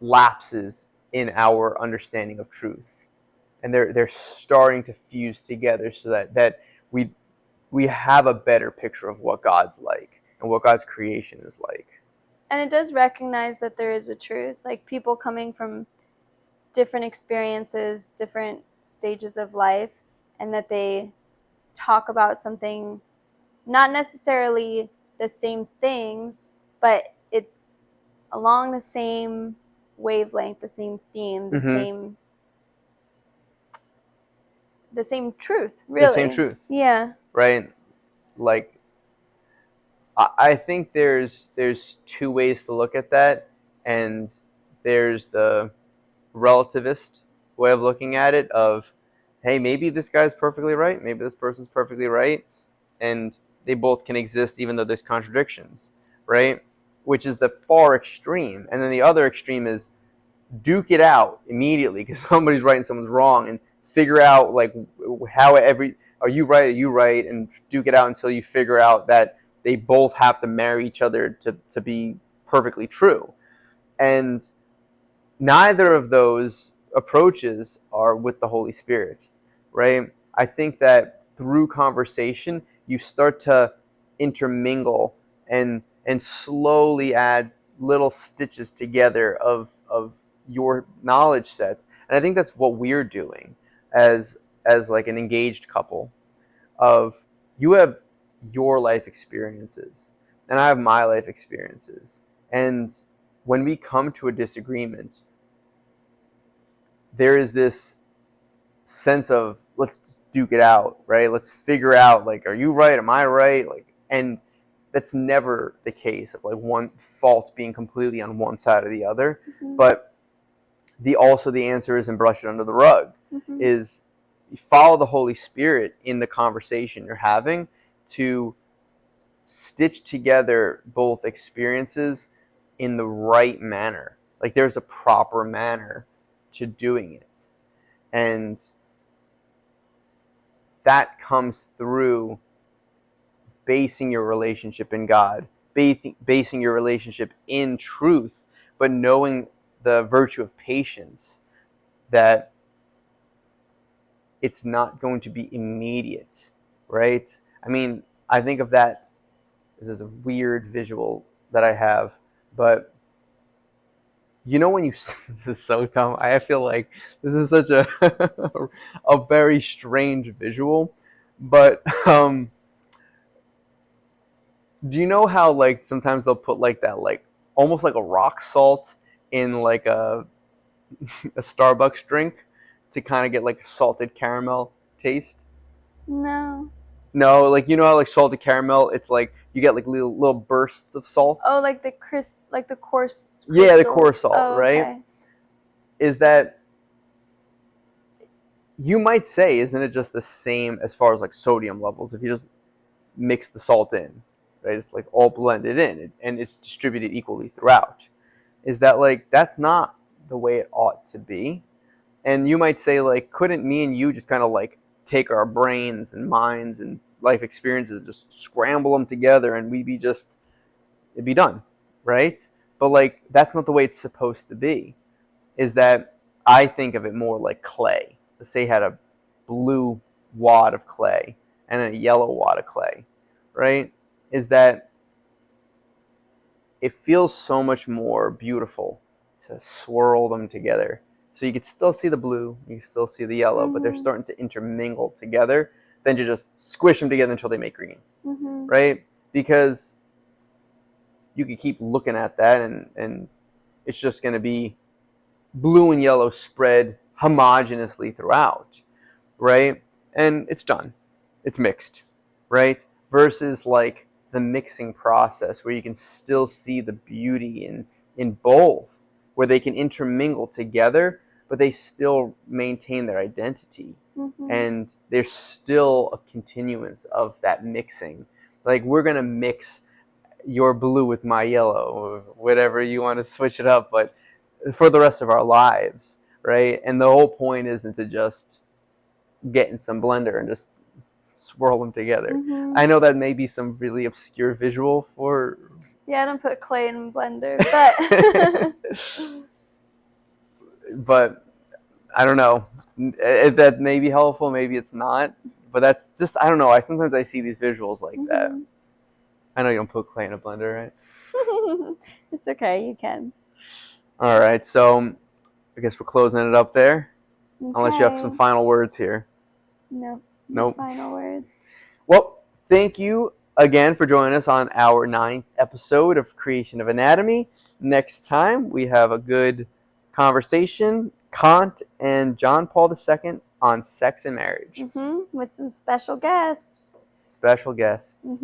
lapses in our understanding of truth, and they're starting to fuse together, so that we have a better picture of what God's like. and what God's creation is like. And it does recognize that there is a truth. Like people coming from different experiences, different stages of life, and that they talk about something, not necessarily the same things, but it's along the same wavelength, the same theme, Mm-hmm. the same truth, The same really. truth, Yeah. right? Like, I think there's two ways to look at that, and there's the relativist way of looking at it of, hey, maybe this guy's perfectly right, maybe this person's perfectly right, and they both can exist even though there's contradictions, right? Which is the far extreme. And then the other extreme is duke it out immediately because somebody's right and someone's wrong, and figure out like how are you right, and duke it out until you figure out that they both have to marry each other to be perfectly true. And neither of those approaches are with the Holy Spirit, right? I think that through conversation, you start to intermingle and slowly add little stitches together of your knowledge sets. And I think that's what we're doing as like an engaged couple of, you have your life experiences and I have my life experiences. And when we come to a disagreement, there is this sense of, let's just duke it out, right? Let's figure out, like, are you right? Am I right? Like, and that's never the case of like one fault being completely on one side or the other. Mm-hmm. But the answer isn't brush it under the rug. Mm-hmm. Is you follow the Holy Spirit in the conversation you're having to stitch together both experiences in the right manner. Like there's a proper manner to doing it. And that comes through basing your relationship in God, basing your relationship in truth, but knowing the virtue of patience, that it's not going to be immediate, right? I mean, I think of that, this is a weird visual that I have, but you know when you this is so dumb. I feel like this is such a a very strange visual, but do you know how like sometimes they'll put like that, like almost like a rock salt in like a Starbucks drink to kind of get like a salted caramel taste? No. No, like you know how like salted caramel, it's like you get like little bursts of salt. Oh, like the coarse crystals. Yeah, the coarse salt, Oh, right? okay. Is that, you might say, isn't it just the same as far as like sodium levels? If you just mix the salt in, right, it's like all blended in and it's distributed equally throughout. Is that like, that's not the way it ought to be? And you might say, like, couldn't me and you just kind of like take our brains and minds and life experiences, just scramble them together, and it'd be done, right? But like, that's not the way it's supposed to be. Is that I think of it more like clay. Let's say you had a blue wad of clay and a yellow wad of clay, right? Is that it feels so much more beautiful to swirl them together. So you can still see the blue, you can still see the yellow, but they're Mm-hmm. starting to intermingle together than to just squish them together until they make green, Mm-hmm. right? Because you could keep looking at that and it's just going to be blue and yellow spread homogeneously throughout, right? And it's done. It's mixed, right? Versus like the mixing process where you can still see the beauty in both, where they can intermingle together, but they still maintain their identity. Mm-hmm. And there's still a continuance of that mixing. Like we're going to mix your blue with my yellow, or whatever you want to switch it up, but for the rest of our lives, right? And the whole point isn't to just get in some blender and just swirl them together. Mm-hmm. I know that may be some really obscure visual for. Yeah, I don't put clay in a blender, but but I don't know. That may be helpful, maybe it's not. But that's just, I don't know. Sometimes I see these visuals like that. mm-hmm. I know you don't put clay in a blender, right? It's okay. You can. All right, so I guess we're closing it up there. Unless you have some Okay. final words here. No. No Nope. final words. Well, thank you again for joining us on our 9th episode of Creation of Anatomy. Next time, we have a good conversation, Kant and John Paul II on sex and marriage. With some special guests. Special guests.